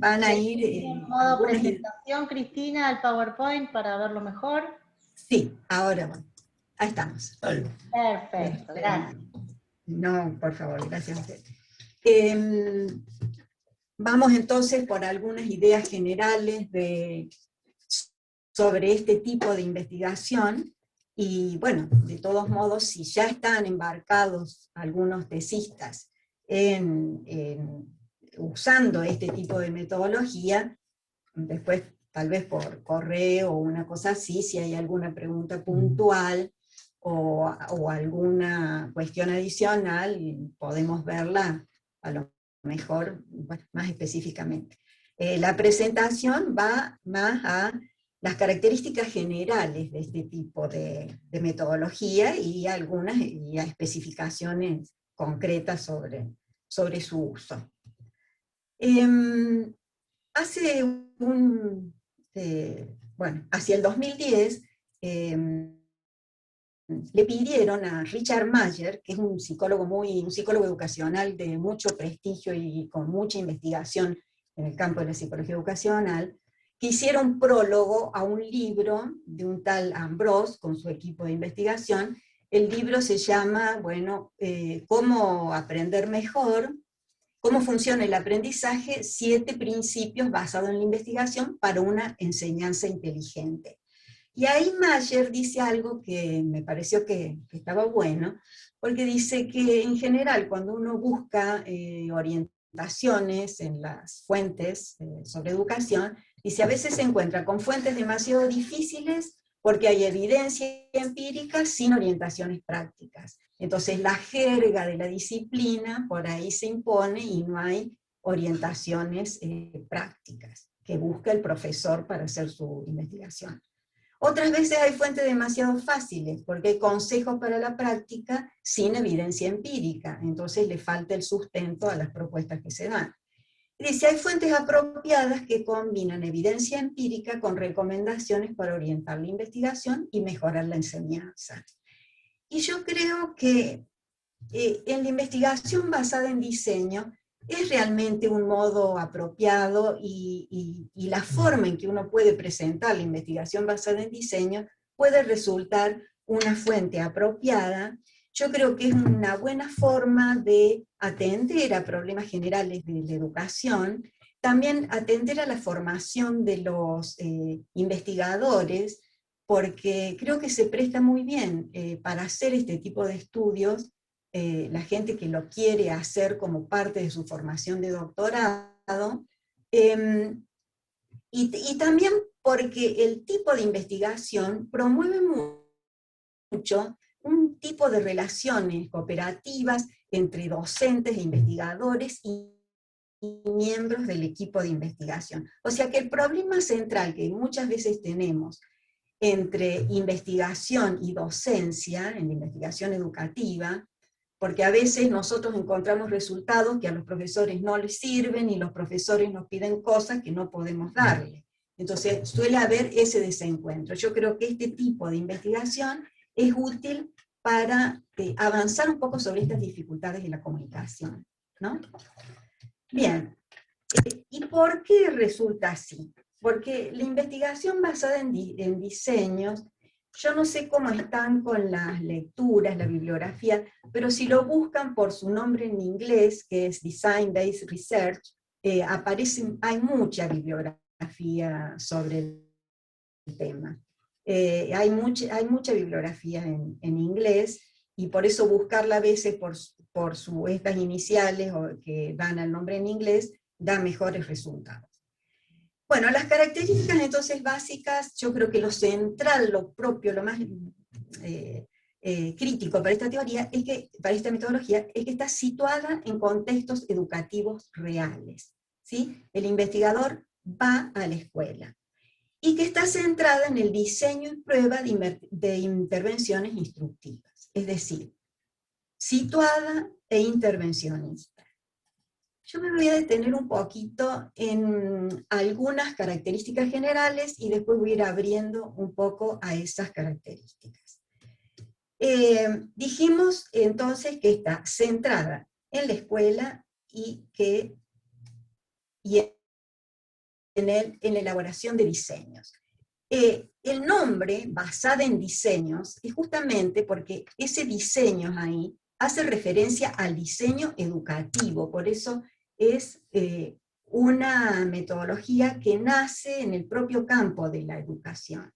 van a ir... ¿En modo presentación, Cristina, al PowerPoint para verlo mejor? Sí, ahora bueno. Ahí estamos. Perfecto, gracias. No, por favor, gracias a usted. Vamos entonces por algunas ideas generales sobre este tipo de investigación, y bueno, de todos modos, si ya están embarcados algunos tesistas usando este tipo de metodología, después tal vez por correo o una cosa así, si hay alguna pregunta puntual o alguna cuestión adicional, podemos verla a lo mejor más específicamente. La presentación va más a las características generales de este tipo de metodología y a especificaciones concretas sobre su uso. Hacia el 2010, le pidieron a Richard Mayer, que es un psicólogo educacional de mucho prestigio y con mucha investigación en el campo de la psicología educacional, que hiciera un prólogo a un libro de un tal Ambrose con su equipo de investigación. El libro se llama, ¿Cómo aprender mejor? ¿Cómo funciona el aprendizaje? 7 principios basados en la investigación para una enseñanza inteligente. Y ahí Mayer dice algo que me pareció que estaba bueno, porque dice que en general cuando uno busca orientaciones en las fuentes sobre educación, dice a veces se encuentra con fuentes demasiado difíciles porque hay evidencia empírica sin orientaciones prácticas. Entonces la jerga de la disciplina por ahí se impone y no hay orientaciones prácticas que busca el profesor para hacer su investigación. Otras veces hay fuentes demasiado fáciles, porque hay consejos para la práctica sin evidencia empírica, entonces le falta el sustento a las propuestas que se dan. Y dice, hay fuentes apropiadas que combinan evidencia empírica con recomendaciones para orientar la investigación y mejorar la enseñanza. Y yo creo que en la investigación basada en diseño es realmente un modo apropiado y la forma en que uno puede presentar la investigación basada en diseño puede resultar una fuente apropiada. Yo creo que es una buena forma de atender a problemas generales de la educación, también atender a la formación de los investigadores, porque creo que se presta muy bien para hacer este tipo de estudios. La gente que lo quiere hacer como parte de su formación de doctorado, y también porque el tipo de investigación promueve mucho un tipo de relaciones cooperativas entre docentes e investigadores y miembros del equipo de investigación. O sea que el problema central que muchas veces tenemos entre investigación y docencia, en la investigación educativa, porque a veces nosotros encontramos resultados que a los profesores no les sirven y los profesores nos piden cosas que no podemos darle. Entonces suele haber ese desencuentro. Yo creo que este tipo de investigación es útil para avanzar un poco sobre estas dificultades de la comunicación, ¿no? Bien, ¿y por qué resulta así? Porque la investigación basada en diseños, yo no sé cómo están con las lecturas, la bibliografía, pero si lo buscan por su nombre en inglés, que es Design Based Research, hay mucha bibliografía sobre el tema. Hay mucha bibliografía en inglés, y por eso buscarla a veces por estas iniciales que dan al nombre en inglés, da mejores resultados. Bueno, las características entonces básicas, yo creo que lo central, lo propio, lo más crítico para esta teoría, para esta metodología, es que está situada en contextos educativos reales, ¿sí? El investigador va a la escuela, y que está centrada en el diseño y prueba de intervenciones instructivas, es decir, situada e intervencionista. Yo me voy a detener un poquito en algunas características generales y después voy a ir abriendo un poco a esas características. Dijimos entonces que está centrada en la escuela y en la elaboración de diseños. El nombre, basada en diseños, es justamente porque ese diseño ahí hace referencia al diseño educativo, por eso es una metodología que nace en el propio campo de la educación.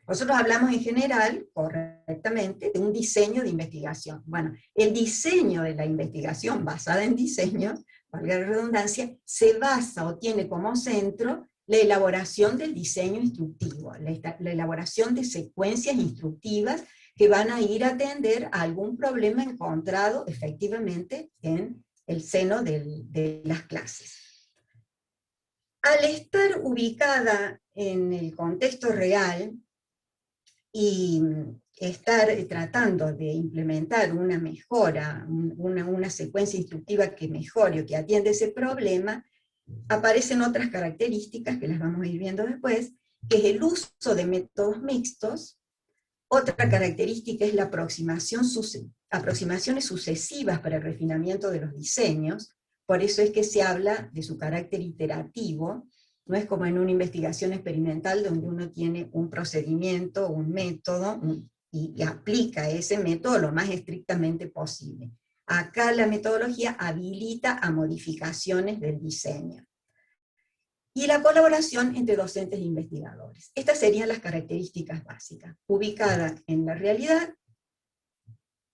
Nosotros hablamos en general, correctamente, de un diseño de investigación. Bueno, el diseño de la investigación basada en diseños, valga la redundancia, se basa o tiene como centro la elaboración del diseño instructivo, la elaboración de secuencias instructivas que van a ir a atender a algún problema encontrado efectivamente en el seno de las clases. Al estar ubicada en el contexto real y estar tratando de implementar una mejora, una secuencia instructiva que mejore o que atienda ese problema, aparecen otras características que las vamos a ir viendo después, que es el uso de métodos mixtos. Otra característica es la aproximaciones sucesivas para el refinamiento de los diseños, por eso es que se habla de su carácter iterativo, no es como en una investigación experimental donde uno tiene un procedimiento, un método, y aplica ese método lo más estrictamente posible. Acá la metodología habilita a modificaciones del diseño. Y la colaboración entre docentes e investigadores. Estas serían las características básicas. Ubicada en la realidad,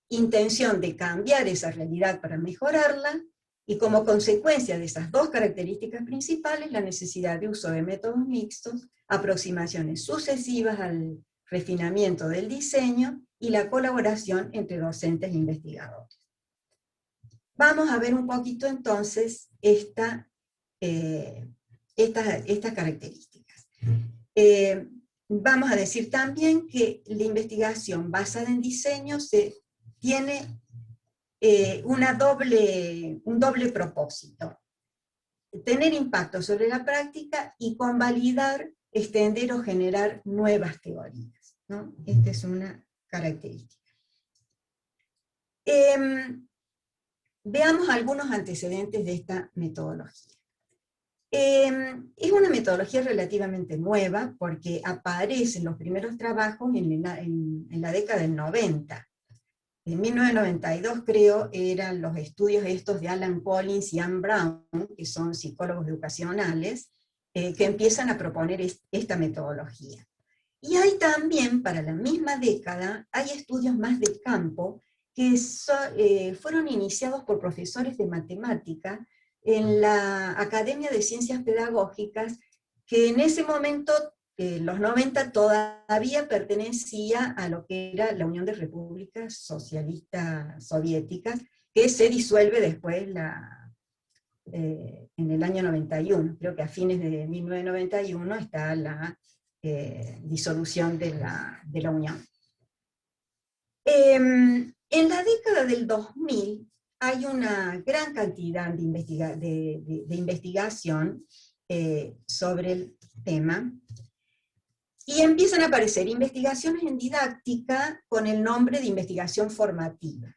intención de cambiar esa realidad para mejorarla, y como consecuencia de esas dos características principales, la necesidad de uso de métodos mixtos, aproximaciones sucesivas al refinamiento del diseño, y la colaboración entre docentes e investigadores. Vamos a ver un poquito entonces estas características. Vamos a decir también que la investigación basada en diseño tiene un doble propósito: tener impacto sobre la práctica y convalidar, extender o generar nuevas teorías, ¿no? Esta es una característica. Veamos algunos antecedentes de esta metodología. Es una metodología relativamente nueva porque aparecen los primeros trabajos en la década del 90. En 1992, creo, eran los estudios estos de Alan Collins y Anne Brown, que son psicólogos educacionales, que empiezan a proponer esta metodología. Y hay también, para la misma década, hay estudios más de campo que fueron iniciados por profesores de matemática en la Academia de Ciencias Pedagógicas, que en ese momento, los 90, todavía pertenecía a lo que era la Unión de Repúblicas Socialistas Soviéticas, que se disuelve después en el año 91. Creo que a fines de 1991 está la disolución de la Unión. En la década del 2000 hay una gran cantidad de investigación sobre el tema, y empiezan a aparecer investigaciones en didáctica con el nombre de investigación formativa.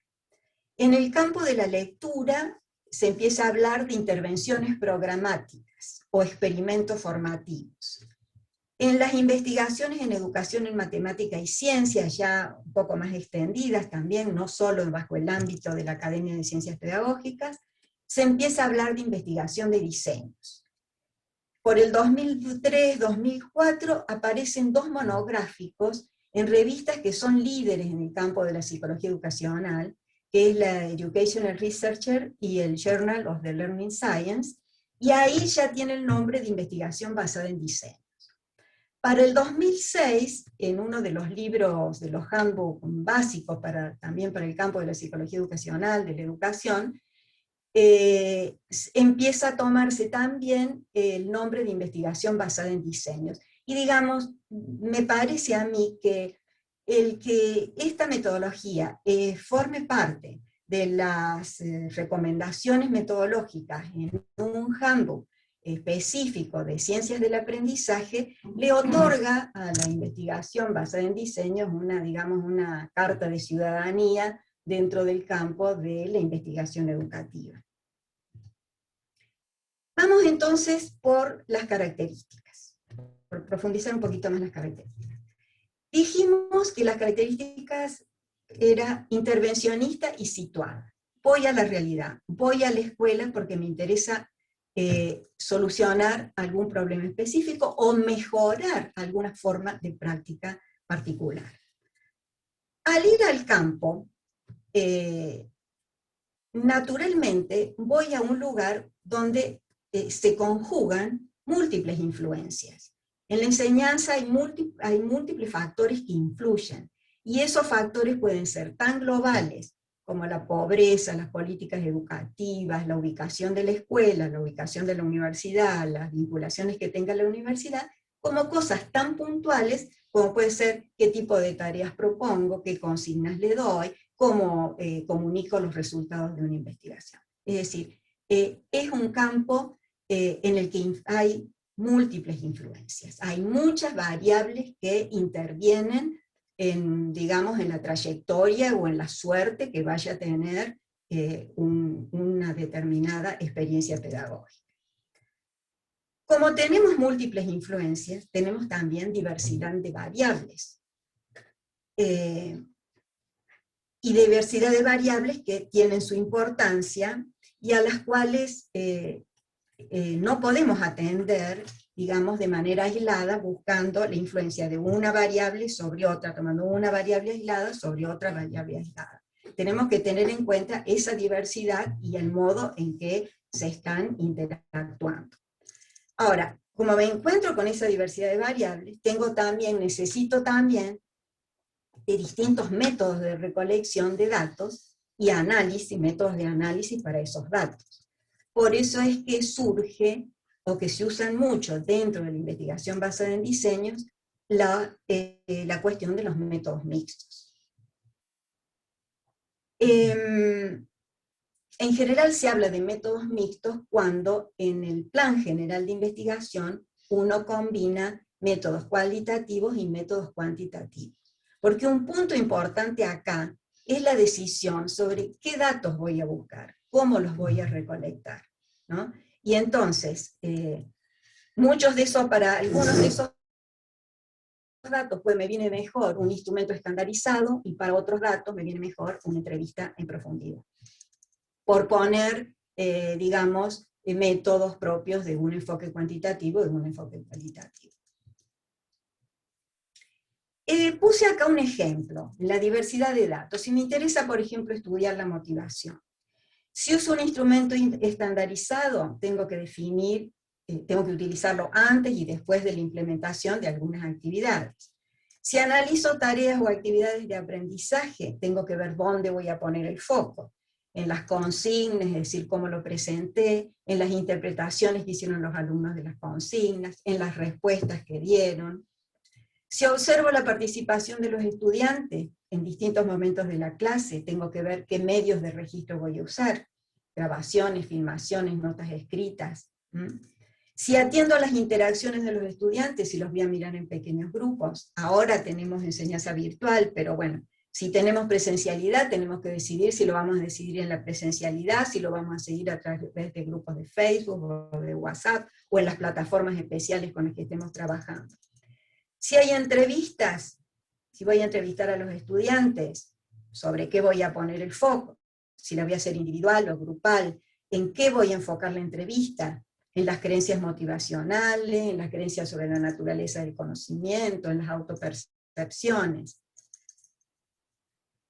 En el campo de la lectura se empieza a hablar de intervenciones programáticas o experimentos formativos. En las investigaciones en educación en matemática y ciencias, ya un poco más extendidas también, no solo bajo el ámbito de la Academia de Ciencias Pedagógicas, se empieza a hablar de investigación de diseños. Por el 2003-2004 aparecen dos monográficos en revistas que son líderes en el campo de la psicología educacional, que es la Educational Researcher y el Journal of the Learning Science, y ahí ya tiene el nombre de investigación basada en diseños. Para el 2006, en uno de los libros de los handbook básicos también para el campo de la psicología educacional, de la educación, empieza a tomarse también el nombre de investigación basada en diseños. Y digamos, me parece a mí que el que esta metodología forme parte de las recomendaciones metodológicas en un handbook específico de ciencias del aprendizaje, le otorga a la investigación basada en diseños digamos, una carta de ciudadanía dentro del campo de la investigación educativa. Vamos entonces por las características, por profundizar un poquito más las características. Dijimos que las características era intervencionista y situada. Voy a la realidad, voy a la escuela porque me interesa solucionar algún problema específico o mejorar alguna forma de práctica particular. Al ir al campo, naturalmente voy a un lugar donde se conjugan múltiples influencias. En la enseñanza hay múltiples factores que influyen, y esos factores pueden ser tan globales como la pobreza, las políticas educativas, la ubicación de la escuela, la ubicación de la universidad, las vinculaciones que tenga la universidad, como cosas tan puntuales como puede ser qué tipo de tareas propongo, qué consignas le doy, cómo comunico los resultados de una investigación. Es decir, es un campo en el que hay múltiples influencias, hay muchas variables que intervienen en, digamos, en la trayectoria o en la suerte que vaya a tener una determinada experiencia pedagógica. Como tenemos múltiples influencias, tenemos también diversidad de variables. Y diversidad de variables que tienen su importancia y a las cuales no podemos atender, digamos, de manera aislada, buscando la influencia de una variable sobre otra, tomando una variable aislada sobre otra variable aislada. Tenemos que tener en cuenta esa diversidad y el modo en que se están interactuando. Ahora, como me encuentro con esa diversidad de variables, necesito también de distintos métodos de recolección de datos y análisis, métodos de análisis para esos datos. Por eso es que surge, o que se usan mucho dentro de la investigación basada en diseños, la cuestión de los métodos mixtos. En general se habla de métodos mixtos cuando en el plan general de investigación uno combina métodos cualitativos y métodos cuantitativos. Porque un punto importante acá es la decisión sobre qué datos voy a buscar, cómo los voy a recolectar, ¿no? Y entonces, para algunos de esos datos pues me viene mejor un instrumento estandarizado, y para otros datos me viene mejor una entrevista en profundidad. Por poner, digamos, métodos propios de un enfoque cuantitativo y de un enfoque cualitativo. Puse acá un ejemplo, la diversidad de datos. Si me interesa, por ejemplo, estudiar la motivación. Si uso un instrumento estandarizado, tengo que utilizarlo antes y después de la implementación de algunas actividades. Si analizo tareas o actividades de aprendizaje, tengo que ver dónde voy a poner el foco. En las consignas, es decir, cómo lo presenté, en las interpretaciones que hicieron los alumnos de las consignas, en las respuestas que dieron. Si observo la participación de los estudiantes en distintos momentos de la clase, tengo que ver qué medios de registro voy a usar, grabaciones, filmaciones, notas escritas. Si atiendo a las interacciones de los estudiantes, si los voy a mirar en pequeños grupos. Ahora tenemos enseñanza virtual, pero bueno, si tenemos presencialidad, tenemos que decidir si lo vamos a decidir en la presencialidad, si lo vamos a seguir a través de grupos de Facebook o de WhatsApp, o en las plataformas especiales con las que estemos trabajando. Si hay entrevistas, si voy a entrevistar a los estudiantes, sobre qué voy a poner el foco, si la voy a hacer individual o grupal, en qué voy a enfocar la entrevista, en las creencias motivacionales, en las creencias sobre la naturaleza del conocimiento, en las autopercepciones.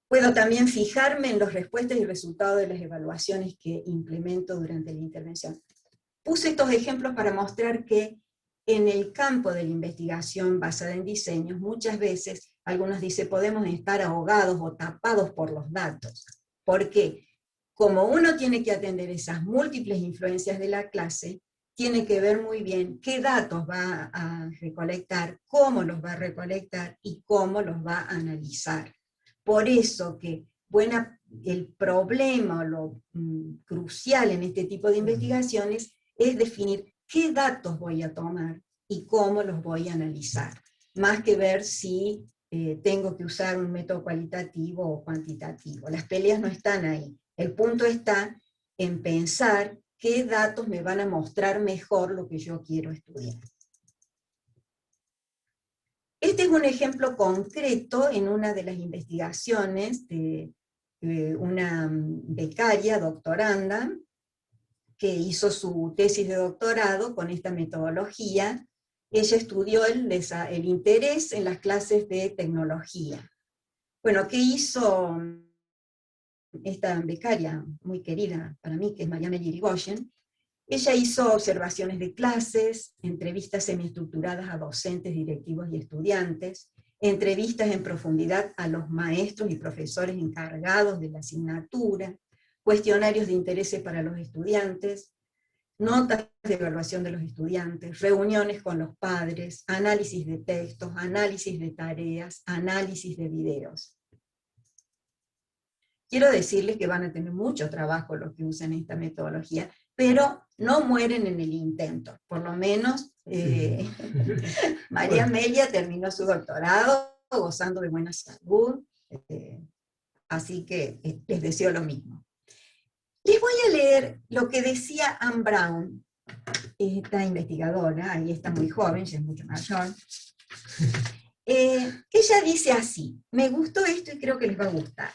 Puedo también fijarme en las respuestas y resultados de las evaluaciones que implemento durante la intervención. Puse estos ejemplos para mostrar que en el campo de la investigación basada en diseños, muchas veces, algunos dicen, podemos estar ahogados o tapados por los datos. ¿Por qué? Como uno tiene que atender esas múltiples influencias de la clase, tiene que ver muy bien qué datos va a recolectar, cómo los va a recolectar y cómo los va a analizar. Por eso que el problema, lo crucial en este tipo de investigaciones es definir qué datos voy a tomar y cómo los voy a analizar, más que ver si tengo que usar un método cualitativo o cuantitativo. Las peleas no están ahí. El punto está en pensar qué datos me van a mostrar mejor lo que yo quiero estudiar. Este es un ejemplo concreto en una de las investigaciones de una becaria, doctoranda, que hizo su tesis de doctorado con esta metodología. Ella estudió el interés en las clases de tecnología. Bueno, ¿qué hizo esta becaria muy querida para mí, que es Marianne Irigoyen? Ella hizo observaciones de clases, entrevistas semiestructuradas a docentes, directivos y estudiantes, entrevistas en profundidad a los maestros y profesores encargados de la asignatura, cuestionarios de intereses para los estudiantes, notas de evaluación de los estudiantes, reuniones con los padres, análisis de textos, análisis de tareas, análisis de videos. Quiero decirles que van a tener mucho trabajo los que usan esta metodología, pero no mueren en el intento. Por lo menos María Amelia terminó su doctorado gozando de buena salud, así que les deseo lo mismo. Les voy a leer lo que decía Anne Brown, esta investigadora, ahí está muy joven, ya es mucho mayor. Ella dice así, me gustó esto y creo que les va a gustar.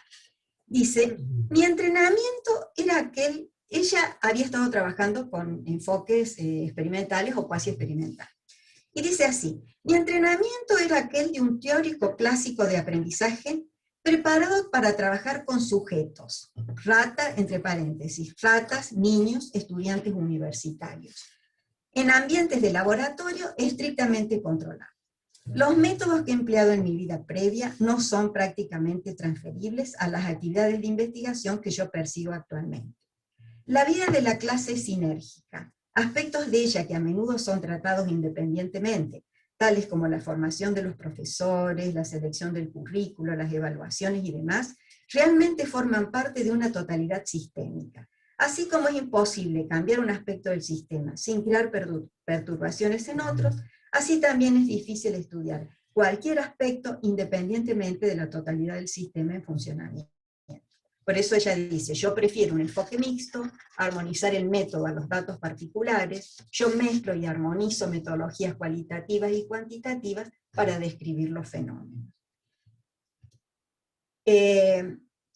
Dice, mi entrenamiento era aquel, ella había estado trabajando con enfoques experimentales o cuasi experimentales. Y dice así, mi entrenamiento era aquel de un teórico clásico de aprendizaje preparado para trabajar con sujetos, entre paréntesis, ratas, niños, estudiantes universitarios, en ambientes de laboratorio estrictamente controlados. Los métodos que he empleado en mi vida previa no son prácticamente transferibles a las actividades de investigación que yo persigo actualmente. La vida de la clase es sinérgica. Aspectos de ella que a menudo son tratados independientemente, tales como la formación de los profesores, la selección del currículo, las evaluaciones y demás, realmente forman parte de una totalidad sistémica. Así como es imposible cambiar un aspecto del sistema sin crear perturbaciones en otros, así también es difícil estudiar cualquier aspecto independientemente de la totalidad del sistema en funcionamiento. Por eso ella dice, yo prefiero un enfoque mixto, armonizar el método a los datos particulares, yo mezclo y armonizo metodologías cualitativas y cuantitativas para describir los fenómenos.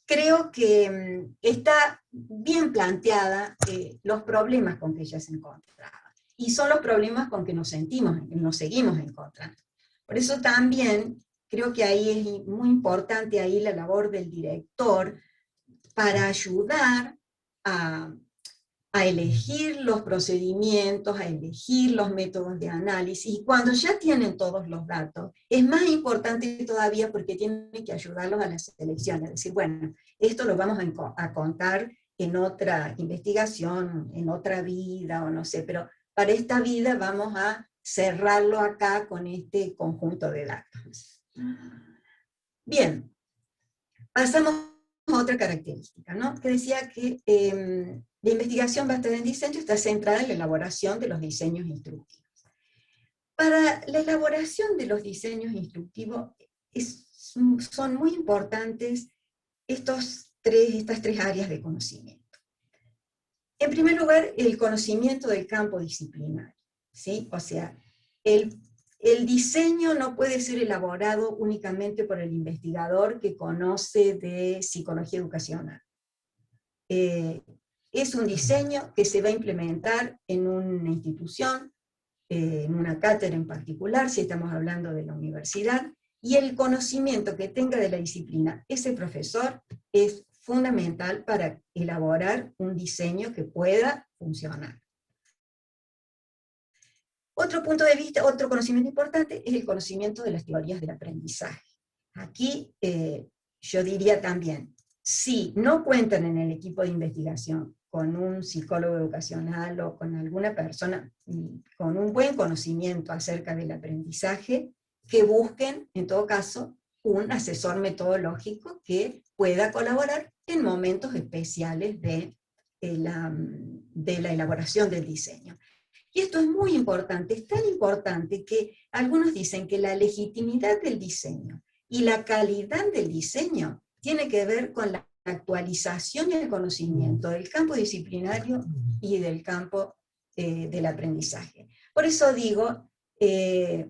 Creo que está bien planteada los problemas con que ella se encontraba. Y son los problemas con que nos seguimos encontrando. Por eso también creo que ahí es muy importante ahí la labor del director para ayudar a elegir los procedimientos, a elegir los métodos de análisis, y cuando ya tienen todos los datos, es más importante todavía porque tienen que ayudarlos a la selección, es decir, bueno, esto lo vamos a contar en otra investigación, en otra vida, o no sé, pero para esta vida vamos a cerrarlo acá con este conjunto de datos. Bien, pasamos a otra característica, ¿no? Que decía que la investigación basada en diseño está centrada en la elaboración de los diseños instructivos. Para la elaboración de los diseños instructivos son muy importantes estas tres áreas de conocimiento. En primer lugar, el conocimiento del campo disciplinario, ¿sí? O sea, el diseño no puede ser elaborado únicamente por el investigador que conoce de psicología educacional. Es un diseño que se va a implementar en una institución, en una cátedra en particular, si estamos hablando de la universidad, y el conocimiento que tenga de la disciplina ese profesor es fundamental para elaborar un diseño que pueda funcionar. Otro punto de vista, otro conocimiento importante es el conocimiento de las teorías del aprendizaje. Aquí yo diría también, si no cuentan en el equipo de investigación con un psicólogo educacional o con alguna persona con un buen conocimiento acerca del aprendizaje, que busquen, en todo caso, un asesor metodológico que pueda colaborar en momentos especiales de la elaboración del diseño. Y esto es muy importante, es tan importante que algunos dicen que la legitimidad del diseño y la calidad del diseño tiene que ver con la actualización y el conocimiento del campo disciplinario y del campo del aprendizaje. Por eso digo, es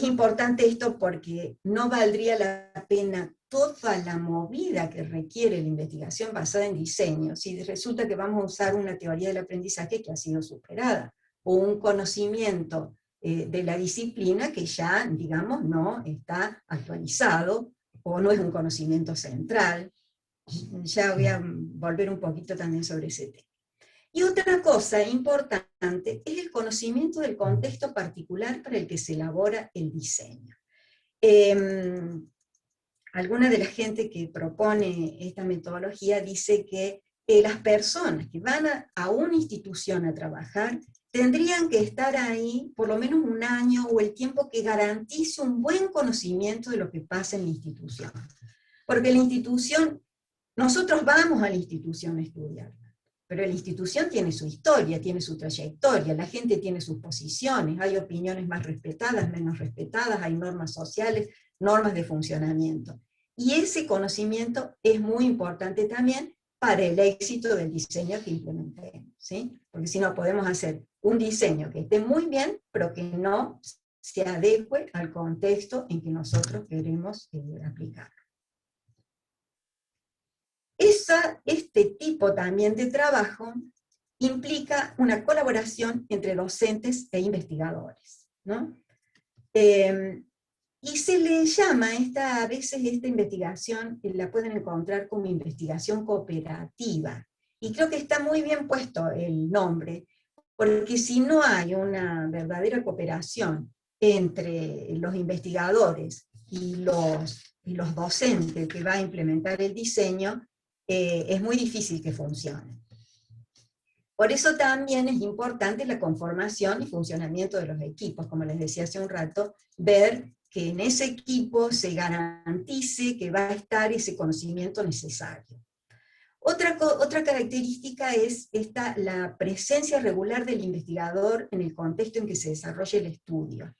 importante esto porque no valdría la pena toda la movida que requiere la investigación basada en diseño, si resulta que vamos a usar una teoría del aprendizaje que ha sido superada, o un conocimiento de la disciplina que ya, digamos, no está actualizado, o no es un conocimiento central. Ya voy a volver un poquito también sobre ese tema. Y otra cosa importante es el conocimiento del contexto particular para el que se elabora el diseño. Alguna de la gente que propone esta metodología dice que las personas que van a una institución a trabajar tendrían que estar ahí por lo menos un año o el tiempo que garantice un buen conocimiento de lo que pasa en la institución. Porque la institución, nosotros vamos a la institución a estudiar, pero la institución tiene su historia, tiene su trayectoria, la gente tiene sus posiciones, hay opiniones más respetadas, menos respetadas, hay normas sociales, normas de funcionamiento. Y ese conocimiento es muy importante también para el éxito del diseño que implementemos, ¿sí? Porque si no podemos hacer un diseño que esté muy bien, pero que no se adecue al contexto en que nosotros queremos aplicar. Este tipo también de trabajo implica una colaboración entre docentes e investigadores, ¿no? Y se le llama, a veces esta investigación la pueden encontrar como investigación cooperativa, y creo que está muy bien puesto el nombre, porque si no hay una verdadera cooperación entre los investigadores y los docentes que va a implementar el diseño, es muy difícil que funcione. Por eso también es importante la conformación y funcionamiento de los equipos, como les decía hace un rato, ver que en ese equipo se garantice que va a estar ese conocimiento necesario. Otra característica es la presencia regular del investigador en el contexto en que se desarrolla el estudio.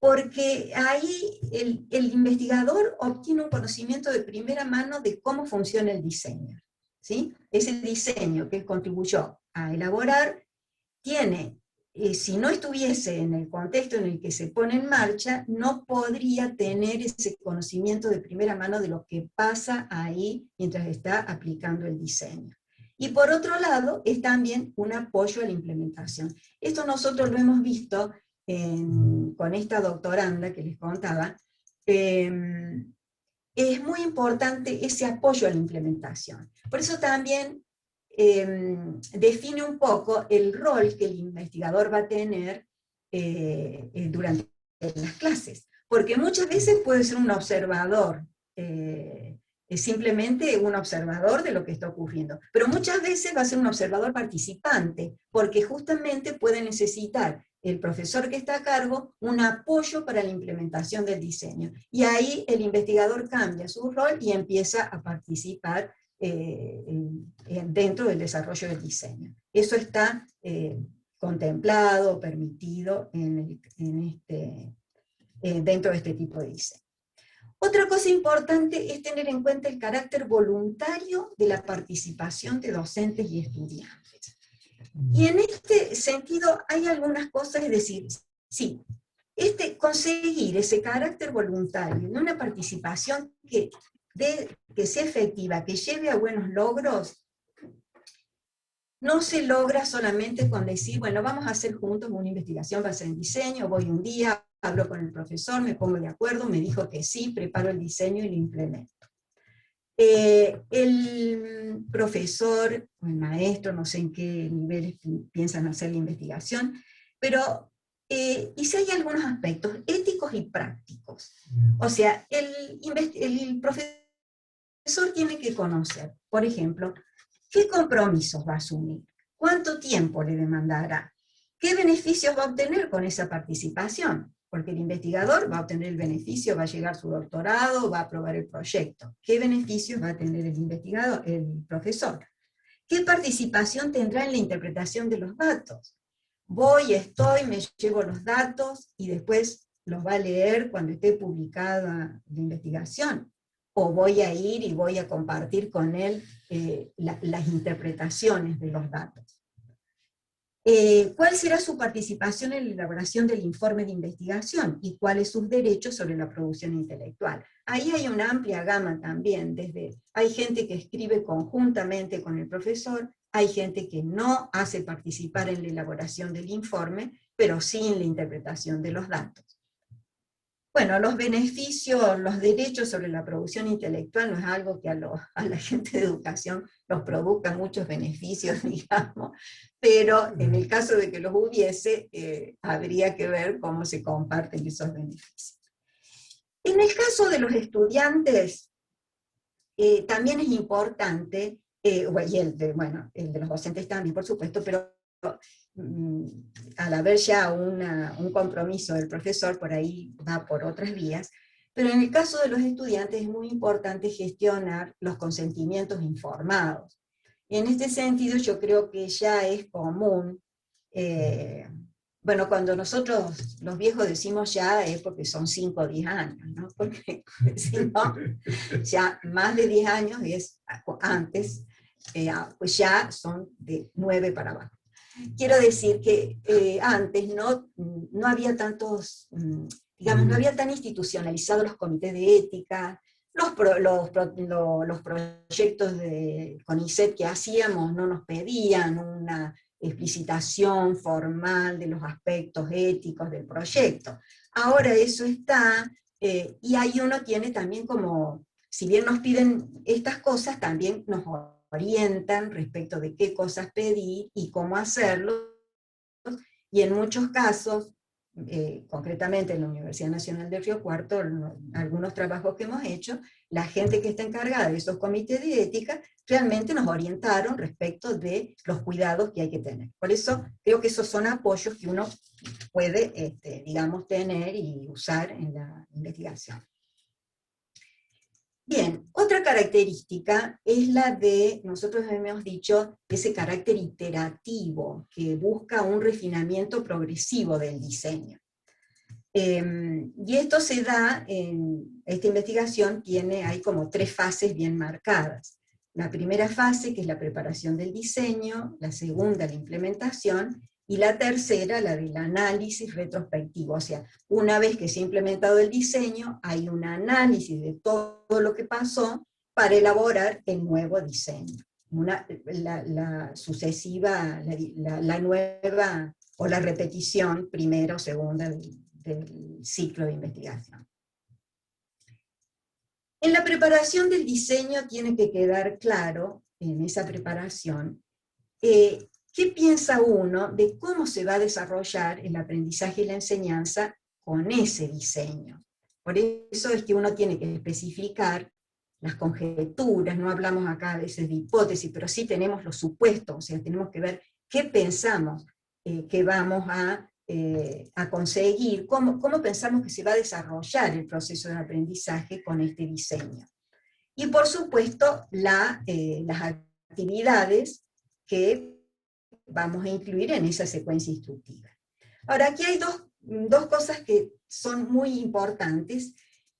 Porque ahí el investigador obtiene un conocimiento de primera mano de cómo funciona el diseño, ¿sí? Ese diseño que él contribuyó a elaborar tiene, si no estuviese en el contexto en el que se pone en marcha, no podría tener ese conocimiento de primera mano de lo que pasa ahí mientras está aplicando el diseño. Y por otro lado, es también un apoyo a la implementación. Esto nosotros lo hemos visto con esta doctoranda que les contaba. Es muy importante ese apoyo a la implementación. Por eso también define un poco el rol que el investigador va a tener durante las clases. Porque muchas veces puede ser un observador, simplemente un observador de lo que está ocurriendo. Pero muchas veces va a ser un observador participante, porque justamente puede necesitar el profesor que está a cargo un apoyo para la implementación del diseño. Y ahí el investigador cambia su rol y empieza a participar dentro del desarrollo del diseño. Eso está contemplado, permitido dentro de este tipo de diseño. Otra cosa importante es tener en cuenta el carácter voluntario de la participación de docentes y estudiantes. Y en este sentido hay algunas cosas, es decir, sí, conseguir ese carácter voluntario de una participación que sea efectiva, que lleve a buenos logros, no se logra solamente con decir, bueno, vamos a hacer juntos una investigación basada en diseño, voy un día, hablo con el profesor, me pongo de acuerdo, me dijo que sí, preparo el diseño y lo implemento. El profesor o el maestro, no sé en qué niveles piensan hacer la investigación, pero y si hay algunos aspectos éticos y prácticos. O sea, el profesor tiene que conocer, por ejemplo, qué compromisos va a asumir, cuánto tiempo le demandará, qué beneficios va a obtener con esa participación, porque el investigador va a obtener el beneficio, va a llegar a su doctorado, va a aprobar el proyecto. ¿Qué beneficios va a tener el investigador, el profesor? ¿Qué participación tendrá en la interpretación de los datos? Me llevo los datos y después los va a leer cuando esté publicada la investigación. o voy a ir y voy a compartir con él las interpretaciones de los datos. ¿Cuál será su participación en la elaboración del informe de investigación y cuáles sus derechos sobre la producción intelectual? Ahí hay una amplia gama también, hay gente que escribe conjuntamente con el profesor, hay gente que no hace participar en la elaboración del informe, pero sí en la interpretación de los datos. Bueno, los beneficios, los derechos sobre la producción intelectual no es algo que a la gente de educación nos produzca muchos beneficios, digamos, pero en el caso de que los hubiese, habría que ver cómo se comparten esos beneficios. En el caso de los estudiantes, también es importante, y el de los docentes también, por supuesto, pero al haber ya un compromiso del profesor, por ahí va por otras vías, pero en el caso de los estudiantes es muy importante gestionar los consentimientos informados. En este sentido yo creo que ya es común, bueno, cuando nosotros los viejos decimos ya es porque son 5 o 10 años, ¿no? Porque si no, ya más de 10 años es antes, pues ya son de 9 para abajo. Quiero decir que antes no había tantos, digamos, no había tan institucionalizados los comités de ética, los proyectos de CONICET que hacíamos no nos pedían una explicitación formal de los aspectos éticos del proyecto. Ahora eso está, y ahí uno tiene también como, si bien nos piden estas cosas, también nos orientan respecto de qué cosas pedir y cómo hacerlo, y en muchos casos, concretamente en la Universidad Nacional de Río Cuarto, algunos trabajos que hemos hecho, la gente que está encargada de esos comités de ética realmente nos orientaron respecto de los cuidados que hay que tener. Por eso creo que esos son apoyos que uno puede, digamos, tener y usar en la investigación. Bien, otra característica es la de, nosotros hemos dicho, ese carácter iterativo que busca un refinamiento progresivo del diseño. Y esto se da, en esta investigación hay como 3 fases bien marcadas. La primera fase, que es la preparación del diseño, la segunda, la implementación, y la tercera, la del análisis retrospectivo. O sea, una vez que se ha implementado el diseño, hay un análisis de todo lo que pasó para elaborar el nuevo diseño. La sucesiva, la nueva, o la repetición primera o segunda del ciclo de investigación. En la preparación del diseño tiene que quedar claro, en esa preparación, ¿qué piensa uno de cómo se va a desarrollar el aprendizaje y la enseñanza con ese diseño? Por eso es que uno tiene que especificar las conjeturas, no hablamos acá a veces de hipótesis, pero sí tenemos los supuestos, o sea, tenemos que ver qué pensamos que vamos a conseguir, cómo pensamos que se va a desarrollar el proceso de aprendizaje con este diseño. Y por supuesto, las actividades que vamos a incluir en esa secuencia instructiva. Ahora, aquí hay dos cosas que son muy importantes,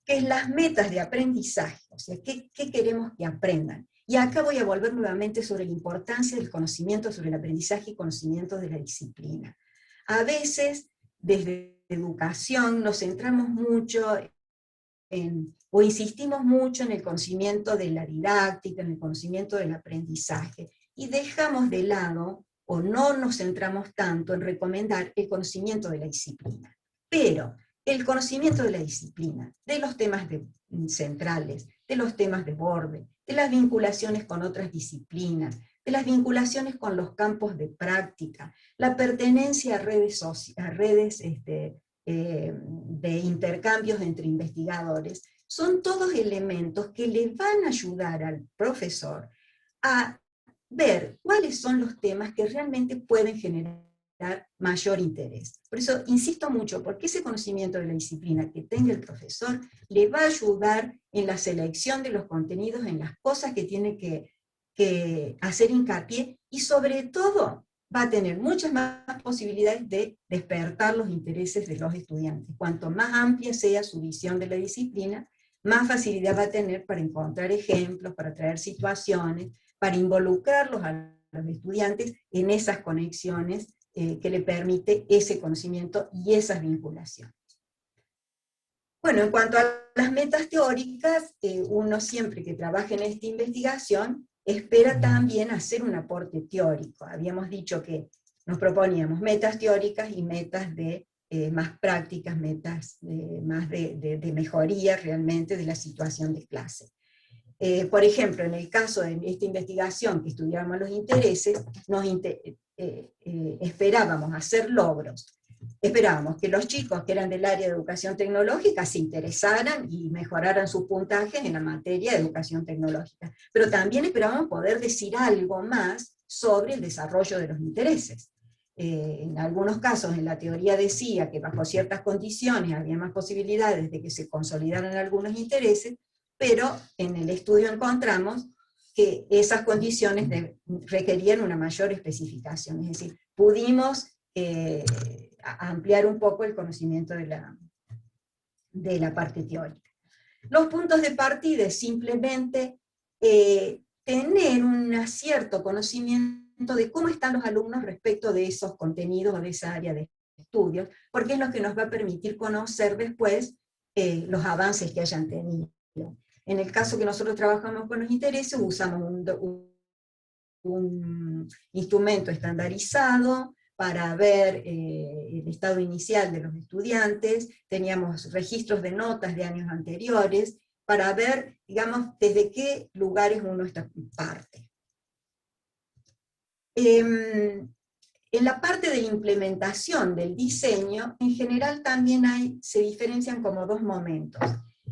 que es las metas de aprendizaje, o sea, ¿qué queremos que aprendan? Y acá voy a volver nuevamente sobre la importancia del conocimiento sobre el aprendizaje y conocimiento de la disciplina. A veces, desde educación, nos centramos mucho o insistimos mucho en el conocimiento de la didáctica, en el conocimiento del aprendizaje, y dejamos de lado, o no nos centramos tanto en recomendar el conocimiento de la disciplina. Pero el conocimiento de la disciplina, de los temas centrales, de los temas de borde, de las vinculaciones con otras disciplinas, de las vinculaciones con los campos de práctica, la pertenencia a redes de intercambios entre investigadores, son todos elementos que le van a ayudar al profesor a ver cuáles son los temas que realmente pueden generar mayor interés. Por eso insisto mucho, porque ese conocimiento de la disciplina que tenga el profesor le va a ayudar en la selección de los contenidos, en las cosas que tiene que hacer hincapié, y sobre todo va a tener muchas más posibilidades de despertar los intereses de los estudiantes. Cuanto más amplia sea su visión de la disciplina, más facilidad va a tener para encontrar ejemplos, para traer situaciones, para involucrarlos a los estudiantes en esas conexiones que le permite ese conocimiento y esas vinculaciones. Bueno, en cuanto a las metas teóricas, uno siempre que trabaja en esta investigación espera también hacer un aporte teórico. Habíamos dicho que nos proponíamos metas teóricas y metas de más prácticas, metas más de mejoría realmente de la situación de clase. Por ejemplo, en el caso de esta investigación que estudiábamos los intereses, esperábamos hacer logros. Esperábamos que los chicos que eran del área de educación tecnológica se interesaran y mejoraran sus puntajes en la materia de educación tecnológica. Pero también esperábamos poder decir algo más sobre el desarrollo de los intereses. En algunos casos en la teoría decía que bajo ciertas condiciones había más posibilidades de que se consolidaran algunos intereses, pero en el estudio encontramos que esas condiciones requerían una mayor especificación, es decir, pudimos ampliar un poco el conocimiento de la parte teórica. Los puntos de partida es simplemente tener un cierto conocimiento de cómo están los alumnos respecto de esos contenidos o de esa área de estudios, porque es lo que nos va a permitir conocer después los avances que hayan tenido. En el caso que nosotros trabajamos con los intereses, usamos un instrumento estandarizado para ver el estado inicial de los estudiantes, teníamos registros de notas de años anteriores, para ver, digamos, desde qué lugares uno parte. En la parte de la implementación del diseño, en general también se diferencian como dos momentos.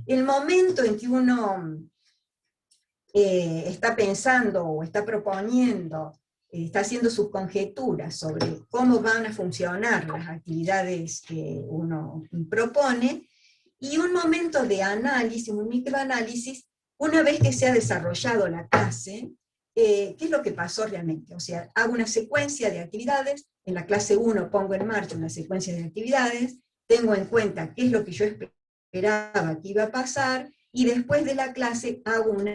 El momento en que uno está pensando o está proponiendo, está haciendo sus conjeturas sobre cómo van a funcionar las actividades que uno propone, y un momento de análisis, un microanálisis, una vez que se ha desarrollado la clase, ¿qué es lo que pasó realmente? O sea, hago una secuencia de actividades, en la clase 1 pongo en marcha una secuencia de actividades, tengo en cuenta qué es lo que yo esperaba que iba a pasar, y después de la clase hago un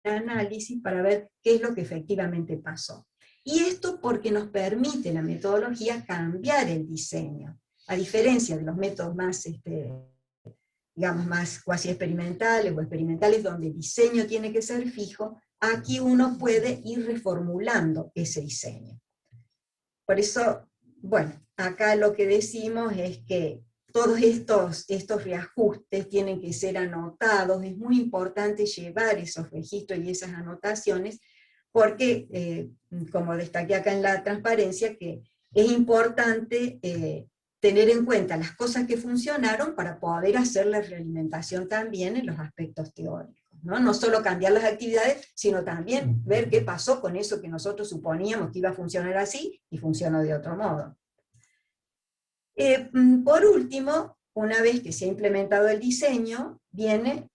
análisis para ver qué es lo que efectivamente pasó. Y esto porque nos permite la metodología cambiar el diseño, a diferencia de los métodos más, digamos, más cuasi experimentales o experimentales, donde el diseño tiene que ser fijo, aquí uno puede ir reformulando ese diseño. Por eso, bueno, acá lo que decimos es que todos estos reajustes tienen que ser anotados, es muy importante llevar esos registros y esas anotaciones, porque, como destaqué acá en la transparencia, que es importante tener en cuenta las cosas que funcionaron para poder hacer la realimentación también en los aspectos teóricos. No solo cambiar las actividades, sino también ver qué pasó con eso que nosotros suponíamos que iba a funcionar así y funcionó de otro modo. Por último, una vez que se ha implementado el diseño, viene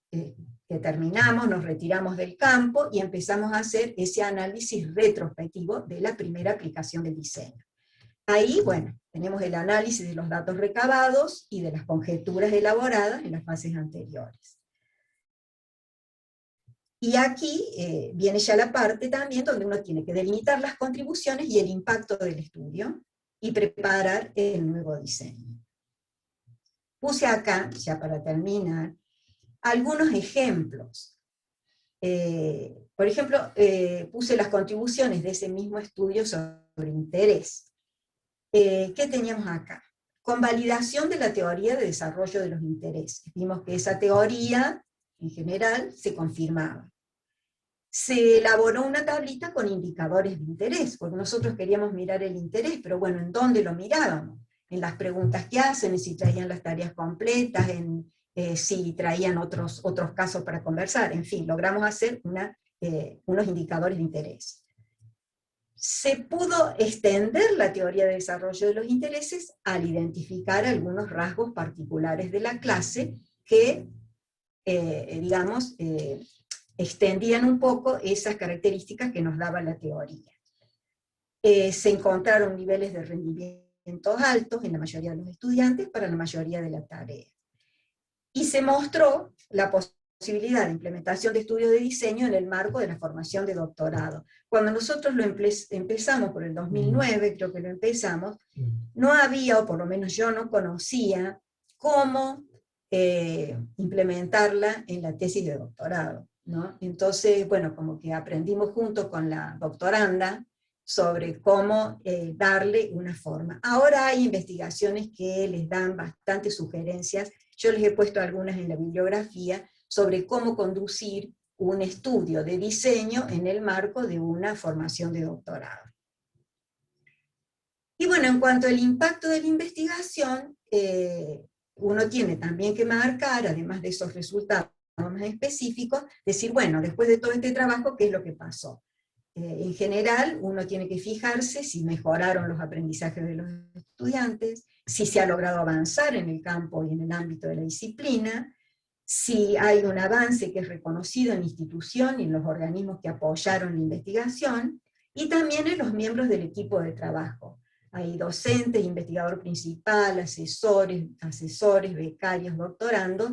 que terminamos, nos retiramos del campo y empezamos a hacer ese análisis retrospectivo de la primera aplicación del diseño. Ahí, bueno, tenemos el análisis de los datos recabados y de las conjeturas elaboradas en las fases anteriores. Y aquí viene ya la parte también donde uno tiene que delimitar las contribuciones y el impacto del estudio, y preparar el nuevo diseño. Puse acá, ya para terminar, algunos ejemplos. Por ejemplo, puse las contribuciones de ese mismo estudio sobre interés. ¿Qué teníamos acá? Convalidación de la teoría de desarrollo de los intereses. Vimos que esa teoría, en general, se confirmaba. Se elaboró una tablita con indicadores de interés, porque nosotros queríamos mirar el interés, pero bueno, ¿en dónde lo mirábamos? En las preguntas que hacen, en si traían las tareas completas, en si traían otros casos para conversar, en fin, logramos hacer unos indicadores de interés. Se pudo extender la teoría de desarrollo de los intereses al identificar algunos rasgos particulares de la clase que, digamos, extendían un poco esas características que nos daba la teoría. Se encontraron niveles de rendimientos altos en la mayoría de los estudiantes para la mayoría de la tarea. Y se mostró la posibilidad posibilidad de implementación de estudios de diseño en el marco de la formación de doctorado. Cuando nosotros lo empezamos por el 2009, creo que lo empezamos, no había, o por lo menos yo no conocía, cómo implementarla en la tesis de doctorado, ¿no? Entonces, bueno, como que aprendimos junto con la doctoranda sobre cómo darle una forma. Ahora hay investigaciones que les dan bastantes sugerencias, yo les he puesto algunas en la bibliografía, sobre cómo conducir un estudio de diseño en el marco de una formación de doctorado. Y bueno, en cuanto al impacto de la investigación, uno tiene también que marcar, además de esos resultados más específicos, decir, bueno, después de todo este trabajo, ¿qué es lo que pasó? En general, uno tiene que fijarse si mejoraron los aprendizajes de los estudiantes, si se ha logrado avanzar en el campo y en el ámbito de la disciplina, si hay un avance que es reconocido en la institución y en los organismos que apoyaron la investigación, y también en los miembros del equipo de trabajo. Hay docentes, investigador principal, asesores, becarios, doctorandos.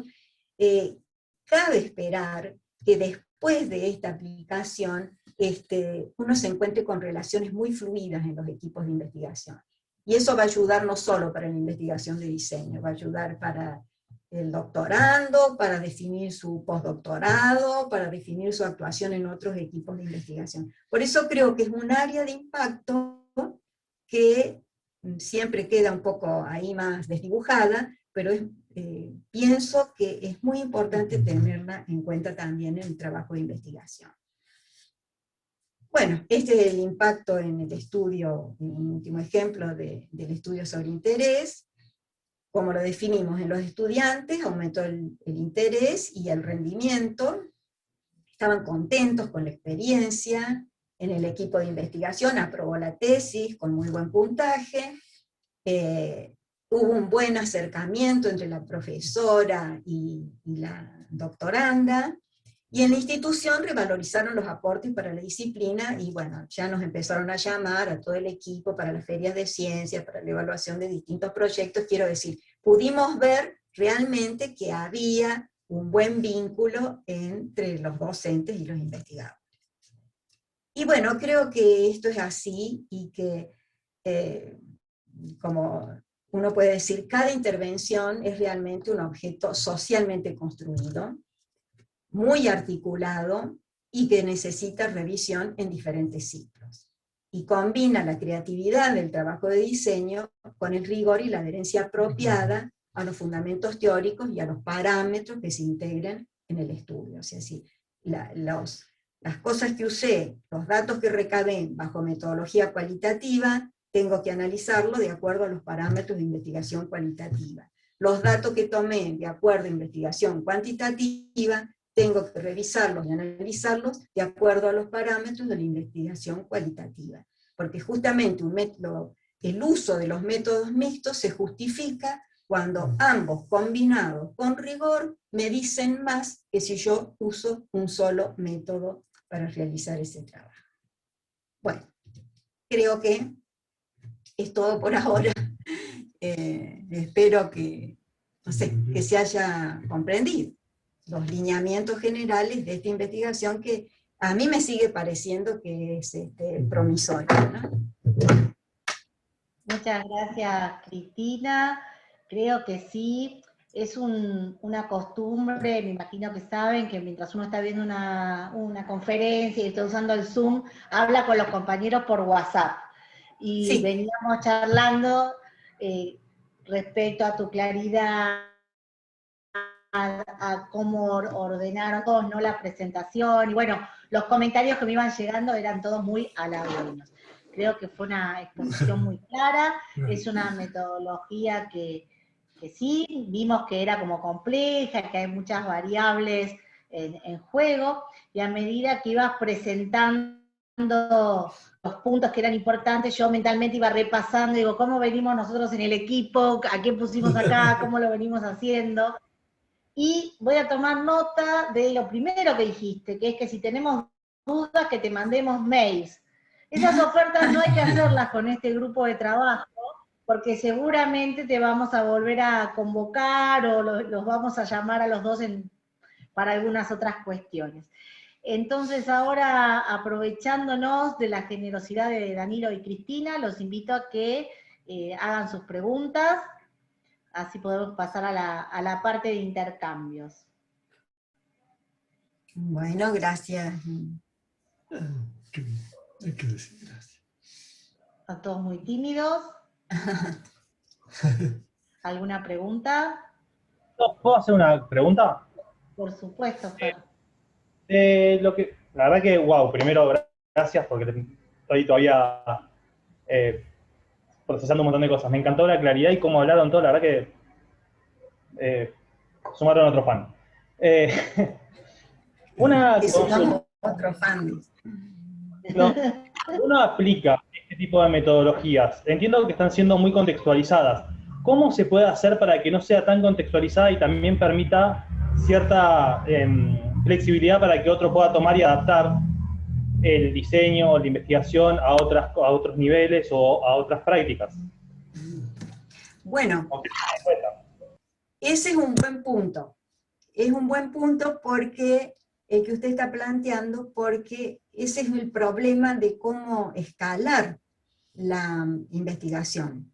Cabe esperar que después de esta aplicación uno se encuentre con relaciones muy fluidas en los equipos de investigación. Y eso va a ayudar no solo para la investigación de diseño, va a ayudar para el doctorando, para definir su postdoctorado, para definir su actuación en otros equipos de investigación. Por eso creo que es un área de impacto que siempre queda un poco ahí más desdibujada, pero pienso que es muy importante tenerla en cuenta también en el trabajo de investigación. Bueno, este es el impacto en el estudio, un último ejemplo del estudio sobre interés. Como lo definimos en los estudiantes, aumentó el interés y el rendimiento, estaban contentos con la experiencia, en el equipo de investigación aprobó la tesis con muy buen puntaje, hubo un buen acercamiento entre la profesora y la doctoranda, y en la institución revalorizaron los aportes para la disciplina, y bueno, ya nos empezaron a llamar a todo el equipo para las ferias de ciencias, para la evaluación de distintos proyectos. Quiero decir, pudimos ver realmente que había un buen vínculo entre los docentes y los investigadores. Y bueno, creo que esto es así, y que, como uno puede decir, cada intervención es realmente un objeto socialmente construido, muy articulado, y que necesita revisión en diferentes ciclos. Y combina la creatividad del trabajo de diseño con el rigor y la adherencia apropiada a los fundamentos teóricos y a los parámetros que se integran en el estudio. O sea, si las cosas que usé, los datos que recabé bajo metodología cualitativa, tengo que analizarlo de acuerdo a los parámetros de investigación cualitativa. Los datos que tomé de acuerdo a investigación cuantitativa, tengo que revisarlos y analizarlos de acuerdo a los parámetros de la investigación cualitativa. Porque justamente el uso de los métodos mixtos se justifica cuando ambos combinados con rigor me dicen más que si yo uso un solo método para realizar ese trabajo. Bueno, creo que es todo por ahora. Espero que, no sé, que se haya comprendido los lineamientos generales de esta investigación, que a mí me sigue pareciendo que es promisoria, ¿no? Muchas gracias, Cristina. Creo que sí, es una costumbre, me imagino que saben que mientras uno está viendo una conferencia y está usando el Zoom, habla con los compañeros por WhatsApp. Y Sí. veníamos charlando respecto a tu claridad, a cómo ordenaron todos, ¿no?, la presentación, y bueno, los comentarios que me iban llegando eran todos muy halagüeños. Creo que fue una exposición muy clara, es una metodología que sí, vimos que era como compleja, que hay muchas variables en juego, y a medida que ibas presentando los puntos que eran importantes, yo mentalmente iba repasando, digo, ¿cómo venimos nosotros en el equipo? ¿A qué pusimos acá? ¿Cómo lo venimos haciendo? Y voy a tomar nota de lo primero que dijiste, que es que si tenemos dudas, que te mandemos mails. Esas ofertas no hay que hacerlas con este grupo de trabajo, porque seguramente te vamos a volver a convocar o los vamos a llamar a los dos para algunas otras cuestiones. Entonces ahora, aprovechándonos de la generosidad de Danilo y Cristina, los invito a que hagan sus preguntas, así podemos pasar a la parte de intercambios. Bueno, gracias. Hay que decir gracias. Están todos muy tímidos. ¿Alguna pregunta? ¿Puedo hacer una pregunta? Por supuesto, Fer. La verdad que, wow, primero gracias porque estoy todavía procesando un montón de cosas. Me encantó la claridad y cómo hablaron todo, la verdad que sumaron otro fan. Una consulta. Otro fan. No, uno aplica este tipo de metodologías. Entiendo que están siendo muy contextualizadas. ¿Cómo se puede hacer para que no sea tan contextualizada y también permita cierta flexibilidad para que otro pueda tomar y adaptar el diseño o la investigación a otros niveles o a otras prácticas? Bueno, ese es un buen punto. Es un buen punto porque el que usted está planteando, porque ese es el problema de cómo escalar la investigación.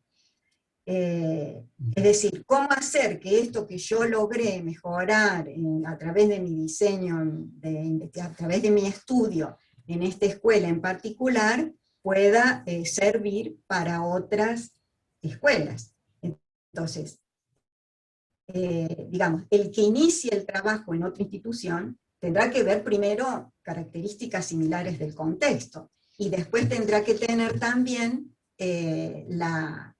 Es decir, cómo hacer que esto que yo logré mejorar a través de mi diseño, a través de mi estudio en esta escuela en particular, pueda servir para otras escuelas. Entonces, digamos, el que inicie el trabajo en otra institución tendrá que ver primero características similares del contexto, y después tendrá que tener también la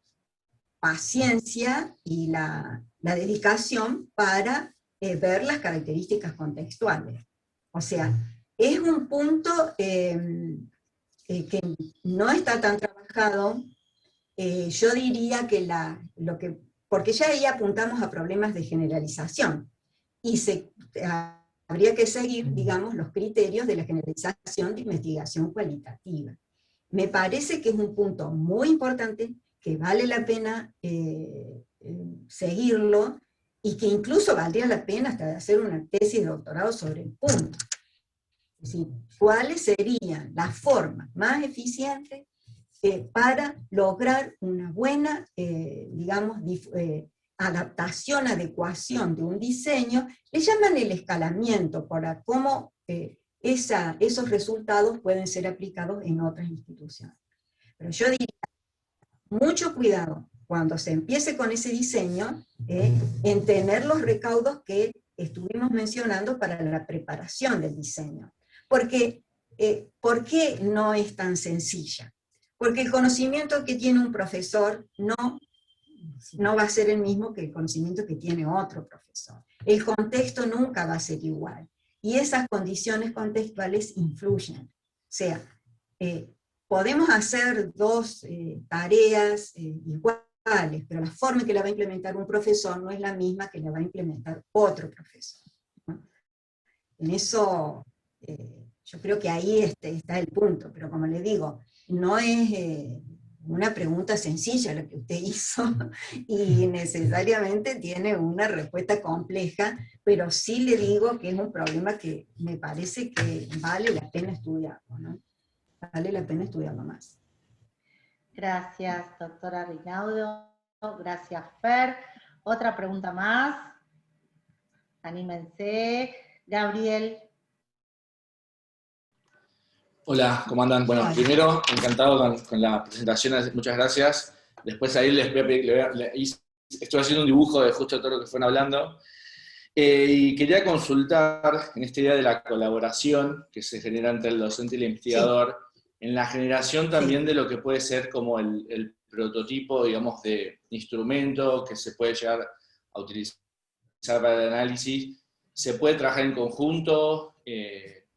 paciencia y la dedicación para ver las características contextuales. O sea, es un punto que no está tan trabajado. Yo diría que porque ya ahí apuntamos a problemas de generalización, y habría que seguir, digamos, los criterios de la generalización de investigación cualitativa. Me parece que es un punto muy importante, que vale la pena seguirlo, y que incluso valdría la pena hasta hacer una tesis de doctorado sobre el punto. Es decir, ¿cuáles serían las formas más eficientes para lograr una buena, digamos, adaptación, adecuación de un diseño? Le llaman el escalamiento, para cómo esos resultados pueden ser aplicados en otras instituciones. Pero yo diría, mucho cuidado cuando se empiece con ese diseño, en tener los recaudos que estuvimos mencionando para la preparación del diseño. Porque, ¿por qué no es tan sencilla? Porque el conocimiento que tiene un profesor no va a ser el mismo que el conocimiento que tiene otro profesor. El contexto nunca va a ser igual, y esas condiciones contextuales influyen. O sea, podemos hacer dos tareas iguales, pero la forma en que la va a implementar un profesor no es la misma que la va a implementar otro profesor, ¿no? En eso, yo creo que ahí está el punto, pero como le digo, no es una pregunta sencilla la que usted hizo, y necesariamente tiene una respuesta compleja, pero sí le digo que es un problema que me parece que vale la pena estudiarlo, ¿no? Vale la pena estudiarlo más. Gracias, doctora Rinaudo. Gracias, Fer. Otra pregunta más. Anímense. Gabriel. Hola, ¿cómo andan? Bueno, primero, encantado con la presentación, muchas gracias. Después ahí les voy a pedir, estoy haciendo un dibujo de justo todo lo que fueron hablando. Y quería consultar en esta idea de la colaboración que se genera entre el docente y el investigador, en la generación también de lo que puede ser como el prototipo, digamos, de instrumento que se puede llegar a utilizar para el análisis. ¿Se puede trabajar en conjunto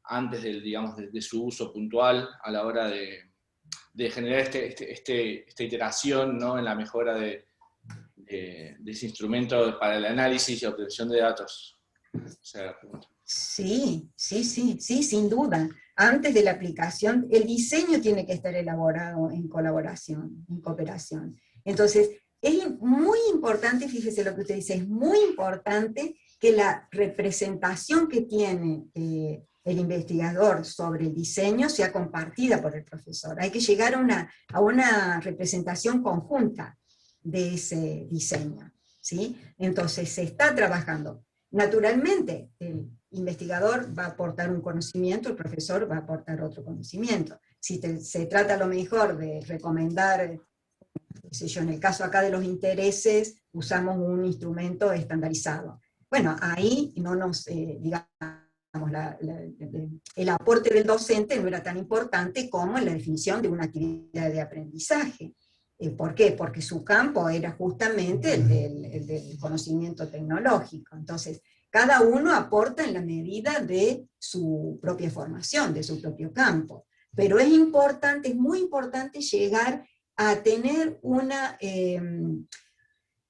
antes digamos, de su uso puntual a la hora de generar esta iteración, ¿no?, en la mejora de ese instrumento para el análisis y obtención de datos? Sí, sin duda. Antes de la aplicación, el diseño tiene que estar elaborado en colaboración, en cooperación. Entonces, es muy importante, fíjese lo que usted dice, es muy importante que la representación que tiene el investigador sobre el diseño sea compartida por el profesor. Hay que llegar a una representación conjunta de ese diseño, ¿sí? Entonces se está trabajando. Naturalmente, el investigador va a aportar un conocimiento, el profesor va a aportar otro conocimiento. Si se trata a lo mejor de recomendar, qué sé yo, en el caso acá de los intereses, usamos un instrumento estandarizado. Bueno, ahí no nos, digamos, el aporte del docente no era tan importante como en la definición de una actividad de aprendizaje. ¿Por qué? Porque su campo era justamente el del conocimiento tecnológico. Entonces, cada uno aporta en la medida de su propia formación, de su propio campo. Pero es importante, es muy importante llegar a tener una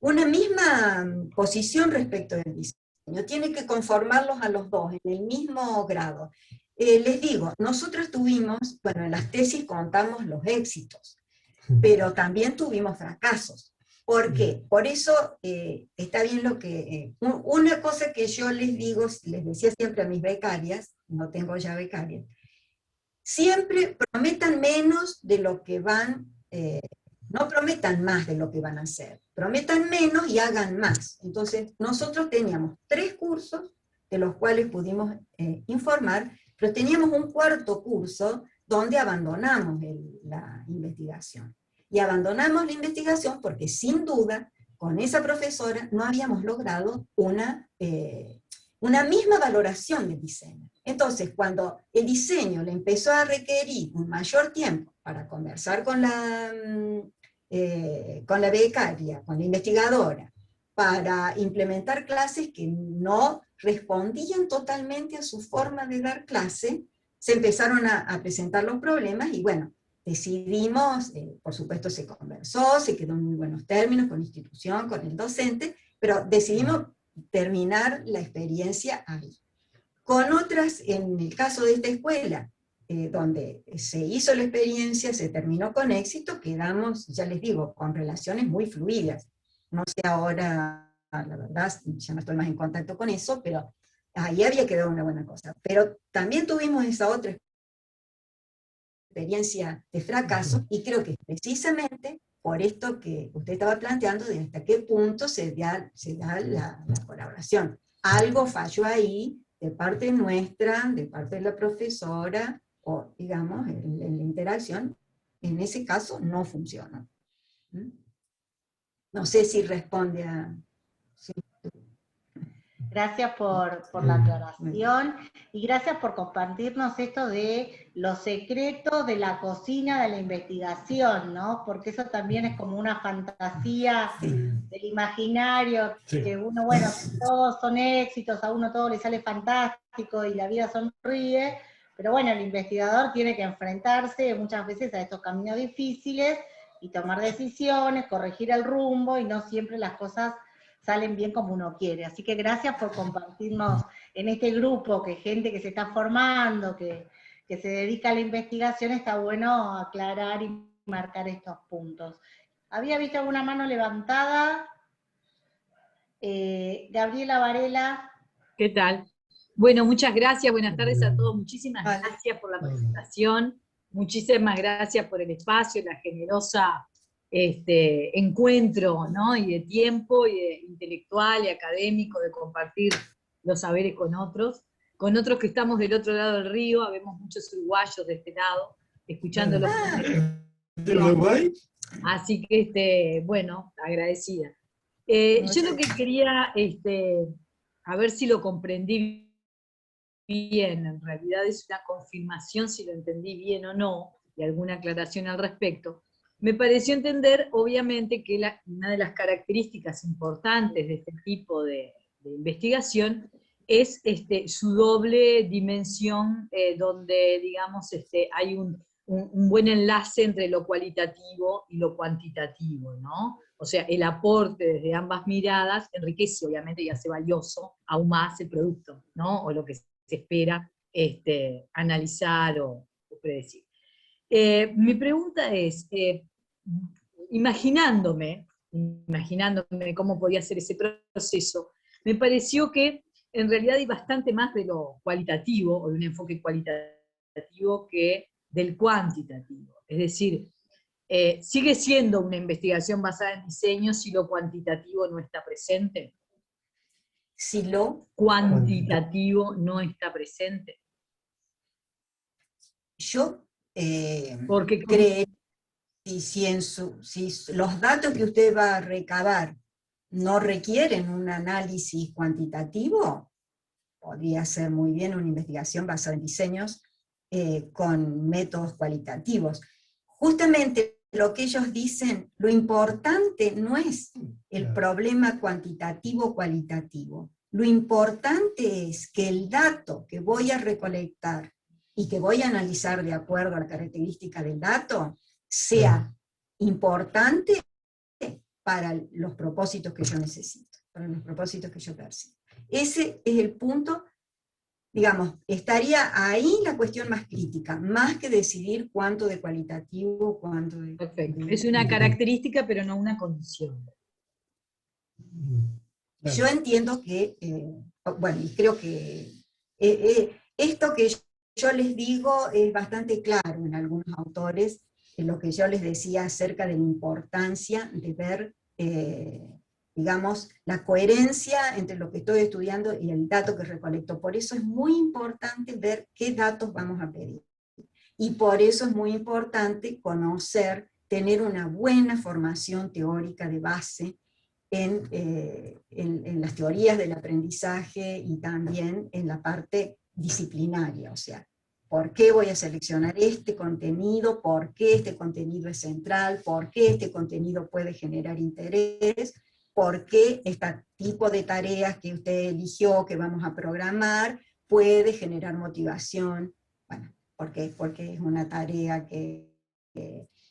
misma posición respecto del diseño. Tiene que conformarlos a los dos en el mismo grado. Les digo, nosotros tuvimos, bueno, en las tesis contamos los éxitos, pero también tuvimos fracasos. ¿Por qué? Por eso está bien lo que... una cosa que yo les digo, les decía siempre a mis becarias, no tengo ya becarias, siempre prometan menos de lo que van, no prometan más de lo que van a hacer, prometan menos y hagan más. Entonces, nosotros teníamos 3 cursos, de los cuales pudimos informar, pero teníamos un 4º curso donde abandonamos la investigación. Y abandonamos la investigación porque sin duda, con esa profesora no habíamos logrado una misma valoración del diseño. Entonces, cuando el diseño le empezó a requerir un mayor tiempo para conversar con la becaria, con la investigadora, para implementar clases que no respondían totalmente a su forma de dar clase, se empezaron a presentar los problemas y bueno, decidimos, por supuesto se conversó, se quedó en muy buenos términos con la institución, con el docente, pero decidimos terminar la experiencia ahí. Con otras, en el caso de esta escuela, donde se hizo la experiencia, se terminó con éxito, quedamos, ya les digo, con relaciones muy fluidas. No sé ahora, la verdad, ya no estoy más en contacto con eso, pero ahí había quedado una buena cosa. Pero también tuvimos esa otra experiencia de fracaso, y creo que precisamente por esto que usted estaba planteando, de hasta qué punto se da la colaboración. Algo falló ahí, de parte nuestra, de parte de la profesora, o digamos, en la interacción, en ese caso no funciona. No sé si responde a... Sí. Gracias por la aclaración y gracias por compartirnos esto de los secretos de la cocina de la investigación, ¿no? Porque eso también es como una fantasía del imaginario, que uno, bueno, todos son éxitos, a uno todo le sale fantástico y la vida sonríe, pero bueno, el investigador tiene que enfrentarse muchas veces a estos caminos difíciles y tomar decisiones, corregir el rumbo, y no siempre las cosas salen bien como uno quiere. Así que gracias por compartirnos en este grupo, que gente que se está formando, que se dedica a la investigación, está bueno aclarar y marcar estos puntos. ¿Había visto alguna mano levantada? Gabriela Varela. ¿Qué tal? Bueno, muchas gracias, buenas tardes a todos, muchísimas gracias por la presentación, muchísimas gracias por el espacio, la generosa encuentro, ¿no? Y de tiempo, y de intelectual y académico, de compartir los saberes con otros que estamos del otro lado del río, habemos muchos uruguayos de este lado, escuchándolo. ¿De Uruguay? Así que, bueno, agradecida. Yo lo que quería, a ver si lo comprendí bien, en realidad es una confirmación si lo entendí bien o no, y alguna aclaración al respecto. Me pareció entender, obviamente, que una de las características importantes de este tipo de investigación es su doble dimensión, donde, digamos, hay un buen enlace entre lo cualitativo y lo cuantitativo, ¿no? O sea, el aporte desde ambas miradas enriquece, obviamente, y hace valioso aún más el producto, ¿no? O lo que se espera analizar o predecir. Mi pregunta es, imaginándome cómo podía ser ese proceso, me pareció que en realidad hay bastante más de lo cualitativo, o de un enfoque cualitativo, que del cuantitativo. Es decir, ¿sigue siendo una investigación basada en diseño si lo cuantitativo no está presente? Si lo Cuantitativo no está presente. yo Porque creo que si los datos que usted va a recabar no requieren un análisis cuantitativo, podría ser muy bien una investigación basada en diseños con métodos cualitativos. Justamente lo que ellos dicen, lo importante no es el problema cuantitativo-cualitativo. Lo importante es que el dato que voy a recolectar y que voy a analizar de acuerdo a la característica del dato, sea importante para los propósitos que yo necesito, para los propósitos que yo percibo. Ese es el punto, digamos, estaría ahí la cuestión más crítica, más que decidir cuánto de cualitativo, cuánto de... perfecto. Es una característica, pero no una condición. Yo entiendo que, bueno, y creo que esto que yo les digo es bastante claro en algunos autores, en lo que yo les decía acerca de la importancia de ver, digamos, la coherencia entre lo que estoy estudiando y el dato que recolecto. Por eso es muy importante ver qué datos vamos a pedir. Y por eso es muy importante conocer, tener una buena formación teórica de base en las teorías del aprendizaje y también en la parte disciplinaria, o sea, ¿por qué voy a seleccionar este contenido? ¿Por qué este contenido es central? ¿Por qué este contenido puede generar interés? ¿Por qué este tipo de tareas que usted eligió, que vamos a programar, puede generar motivación? Bueno, ¿por qué? Porque es una tarea que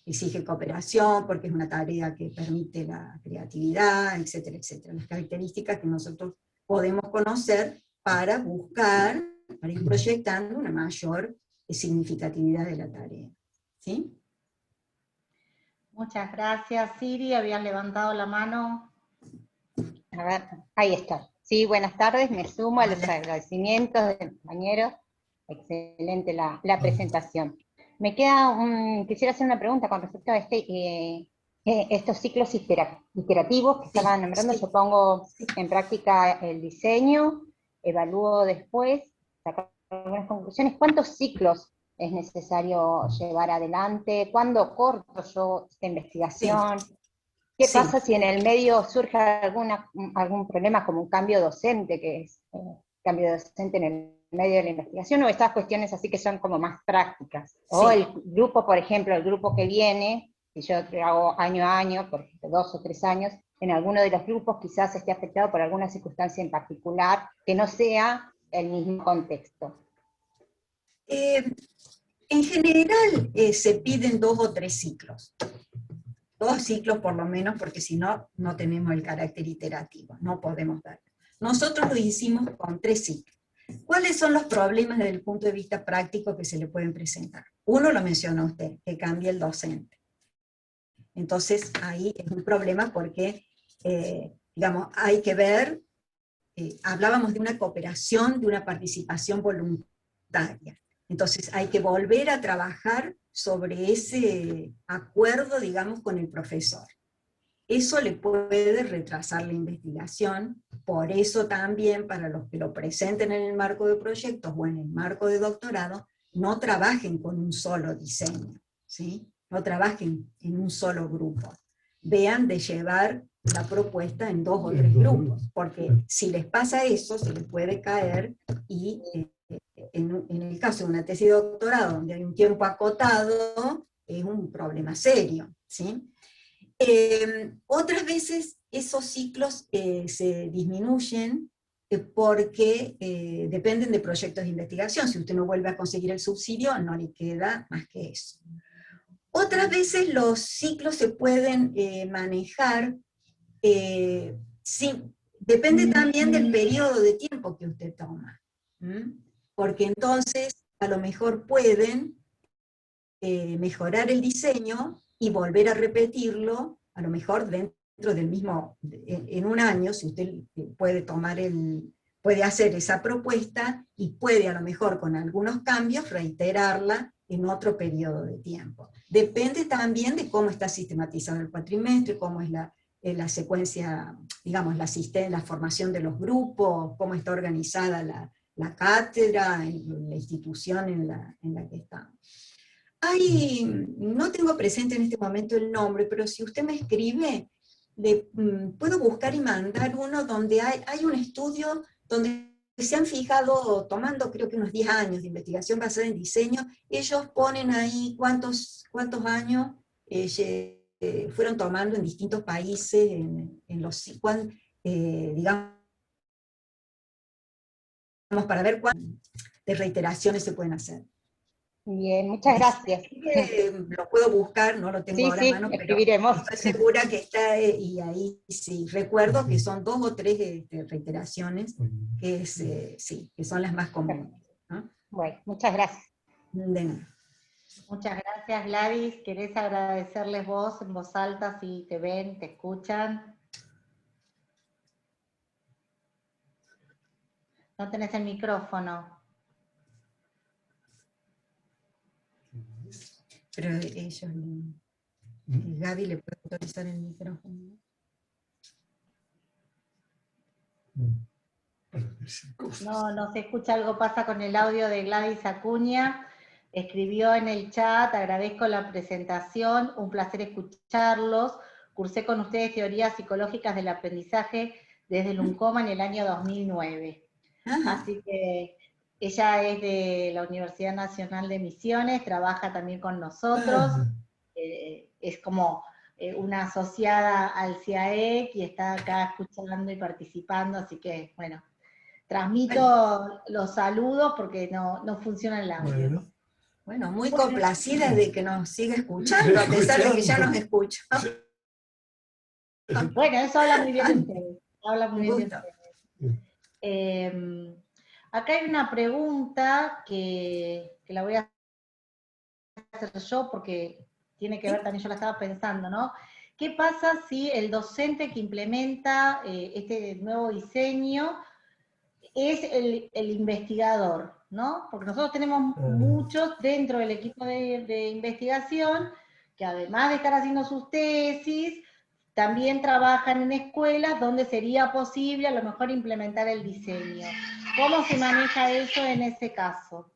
exige cooperación, porque es una tarea que permite la creatividad, etcétera, etcétera. Las características que nosotros podemos conocer para buscar, para ir proyectando una mayor significatividad de la tarea. ¿Sí? Muchas gracias, Siri. Habían levantado la mano. A ver, ahí está. Sí, buenas tardes. Me sumo a los agradecimientos del compañero. Excelente la presentación. Me queda quisiera hacer una pregunta con respecto a estos ciclos iterativos que estaban nombrando. Yo pongo en práctica el diseño, evalúo después, sacar algunas conclusiones. ¿Cuántos ciclos es necesario llevar adelante? ¿Cuándo corto yo esta investigación? ¿Qué pasa si en el medio surge algún problema como un cambio docente, que es cambio docente en el medio de la investigación, o estas cuestiones así que son como más prácticas? O el grupo, por ejemplo, el grupo que viene, si yo hago año a año, por ejemplo, 2 o 3 años, en alguno de los grupos quizás esté afectado por alguna circunstancia en particular, que no sea el mismo contexto. En general se piden 2 o 3 ciclos. 2 ciclos por lo menos, porque si no, no tenemos el carácter iterativo, no podemos darlo. Nosotros lo hicimos con 3 ciclos. ¿Cuáles son los problemas desde el punto de vista práctico que se le pueden presentar? Uno lo mencionó usted, que cambia el docente. Entonces ahí es un problema porque, digamos, hay que ver, hablábamos de una cooperación, de una participación voluntaria. Entonces hay que volver a trabajar sobre ese acuerdo, digamos, con el profesor. Eso le puede retrasar la investigación, por eso también para los que lo presenten en el marco de proyectos o en el marco de doctorado, no trabajen con un solo diseño, ¿sí? No trabajen en un solo grupo. Vean de llevar la propuesta en 2 o 3 grupos, porque si les pasa eso, se les puede caer y en el caso de una tesis de doctorado donde hay un tiempo acotado, es un problema serio, ¿sí? Otras veces esos ciclos se disminuyen porque dependen de proyectos de investigación. Si usted no vuelve a conseguir el subsidio, no le queda más que eso. Otras veces los ciclos se pueden manejar, depende también del periodo de tiempo que usted toma. Porque entonces a lo mejor pueden mejorar el diseño y volver a repetirlo, a lo mejor dentro dentro del mismo, en un año, si usted puede puede hacer esa propuesta y puede a lo mejor con algunos cambios reiterarla en otro periodo de tiempo. Depende también de cómo está sistematizado el cuatrimestre, cómo es la secuencia, digamos, la formación de los grupos, cómo está organizada la cátedra, la institución en la que estamos. No tengo presente en este momento el nombre, pero si usted me escribe, puedo buscar y mandar uno donde hay un estudio donde se han fijado, tomando creo que unos 10 años de investigación basada en diseño, ellos ponen ahí cuántos años fueron tomando en distintos países, digamos, para ver cuántas de reiteraciones se pueden hacer. Bien, muchas gracias. Lo puedo buscar, no lo tengo Sí, ahora sí, a mano, pero escribiremos. estoy segura que está, y ahí sí, recuerdo que son 2 o 3 reiteraciones, que son las más comunes, ¿no? Bueno, muchas gracias. De nada. Muchas gracias, Gladys. ¿Querés agradecerles vos en voz alta si te ven, te escuchan? No tenés el micrófono. Pero ellos, Gaby le puede autorizar el micrófono. No se escucha, algo pasa con el audio de Gladys Acuña. Escribió en el chat: agradezco la presentación, un placer escucharlos. Cursé con ustedes teorías psicológicas del aprendizaje desde el UNCOMA en el año 2009. Así que ella es de la Universidad Nacional de Misiones, trabaja también con nosotros, es como una asociada al CIAEC y está acá escuchando y participando, así que, bueno, transmito los saludos porque no funciona el audio. Bueno, muy complacida de que nos siga escuchando, a pesar de que ya nos escucha. Bueno, eso habla muy bien de ustedes. Habla muy bien de ustedes. Acá hay una pregunta que la voy a hacer yo porque tiene que ver también, yo la estaba pensando, ¿no? ¿Qué pasa si el docente que implementa este nuevo diseño es el investigador, ¿no? Porque nosotros tenemos muchos dentro del equipo de investigación que además de estar haciendo sus tesis, también trabajan en escuelas donde sería posible a lo mejor implementar el diseño. ¿Cómo se maneja eso en ese caso?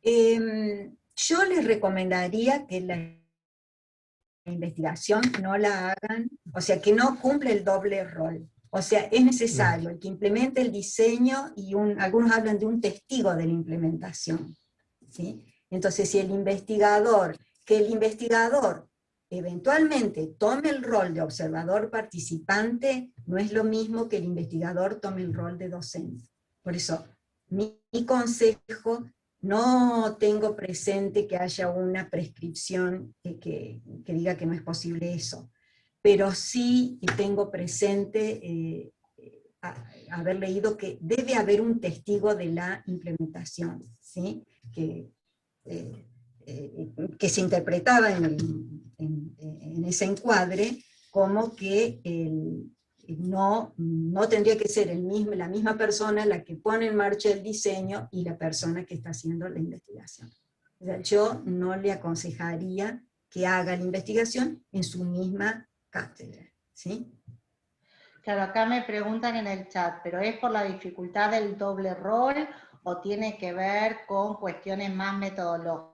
Yo les recomendaría que la investigación no la hagan, o sea, que no cumple el doble rol. O sea, es necesario el que implemente el diseño y algunos hablan de un testigo de la implementación, ¿sí? Entonces, si el investigador eventualmente tome el rol de observador participante, no es lo mismo que el investigador tome el rol de docente. Por eso, mi consejo, no tengo presente que haya una prescripción que diga que no es posible eso, pero sí tengo presente haber leído que debe haber un testigo de la implementación, ¿sí? Que se interpretaba en ese encuadre como que no tendría que ser la misma persona la que pone en marcha el diseño y la persona que está haciendo la investigación. O sea, yo no le aconsejaría que haga la investigación en su misma cátedra, ¿sí? Claro, acá me preguntan en el chat, ¿pero es por la dificultad del doble rol o tiene que ver con cuestiones más metodológicas?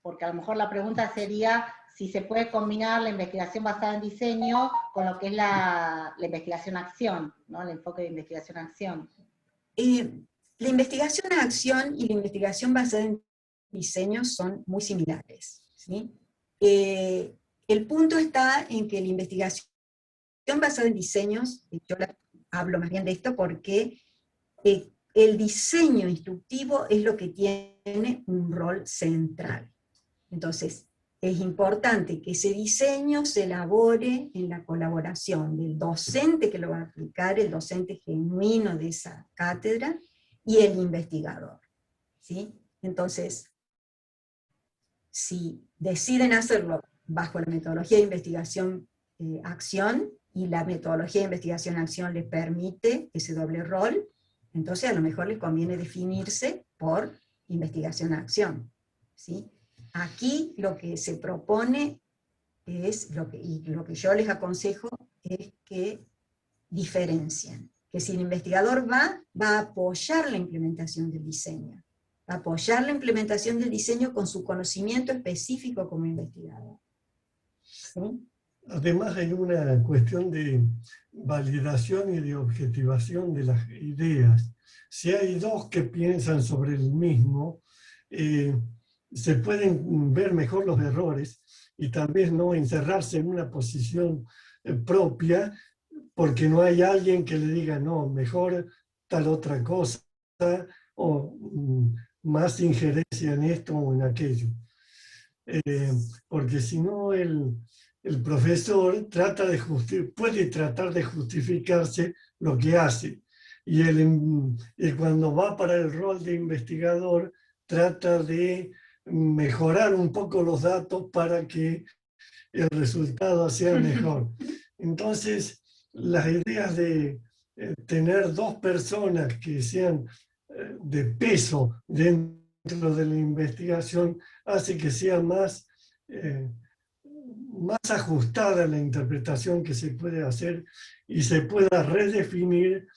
Porque a lo mejor la pregunta sería si se puede combinar la investigación basada en diseño con lo que es la investigación-acción, ¿no? El enfoque de investigación-acción. La investigación-acción y la investigación basada en diseño son muy similares, ¿sí? El punto está en que la investigación basada en diseños, yo hablo más bien de esto porque el diseño instructivo es lo que tiene un rol central. Entonces, es importante que ese diseño se elabore en la colaboración del docente que lo va a aplicar, el docente genuino de esa cátedra, y el investigador, ¿sí? Entonces, si deciden hacerlo bajo la metodología de investigación-acción, y la metodología de investigación-acción les permite ese doble rol, entonces a lo mejor les conviene definirse por investigación-acción, ¿sí? Aquí lo que se propone es, lo que yo les aconsejo es que diferencien, que si el investigador va a apoyar la implementación del diseño, va a apoyar la implementación del diseño con su conocimiento específico como investigador. ¿Sí? Además hay una cuestión de validación y de objetivación de las ideas. Si hay dos que piensan sobre el mismo, se pueden ver mejor los errores y tal vez no encerrarse en una posición propia, porque no hay alguien que le diga, no, mejor tal otra cosa, o más injerencia en esto o en aquello. Porque si no, el profesor puede tratar de justificarse lo que hace, y cuando va para el rol de investigador, trata de mejorar un poco los datos para que el resultado sea mejor. Entonces, las ideas de tener dos personas que sean de peso dentro de la investigación hace que sea más ajustada la interpretación que se puede hacer y se pueda redefinir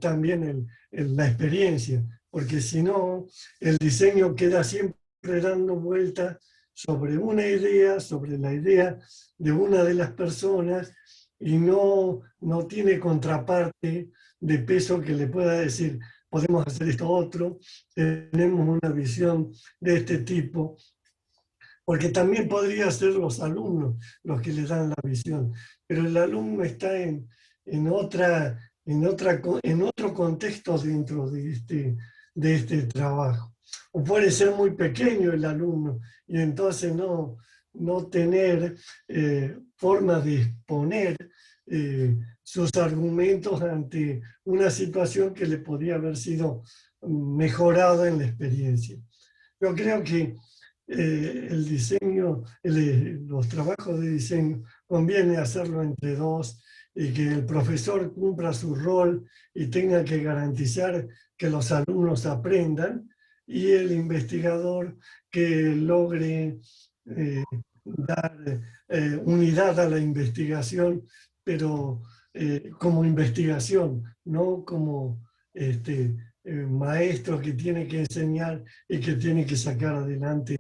también la experiencia, porque si no, el diseño queda siempre dando vueltas sobre una idea, sobre la idea de una de las personas, y no tiene contraparte de peso que le pueda decir, podemos hacer esto otro, tenemos una visión de este tipo, porque también podría ser los alumnos los que le dan la visión, pero el alumno está en otro contexto dentro de este trabajo. O puede ser muy pequeño el alumno, y entonces no tener forma de exponer sus argumentos ante una situación que le podría haber sido mejorada en la experiencia. Yo creo que el diseño, los trabajos de diseño, conviene hacerlo entre dos, y que el profesor cumpla su rol y tenga que garantizar que los alumnos aprendan, y el investigador que logre dar unidad a la investigación, pero como investigación, no como maestro que tiene que enseñar y que tiene que sacar adelante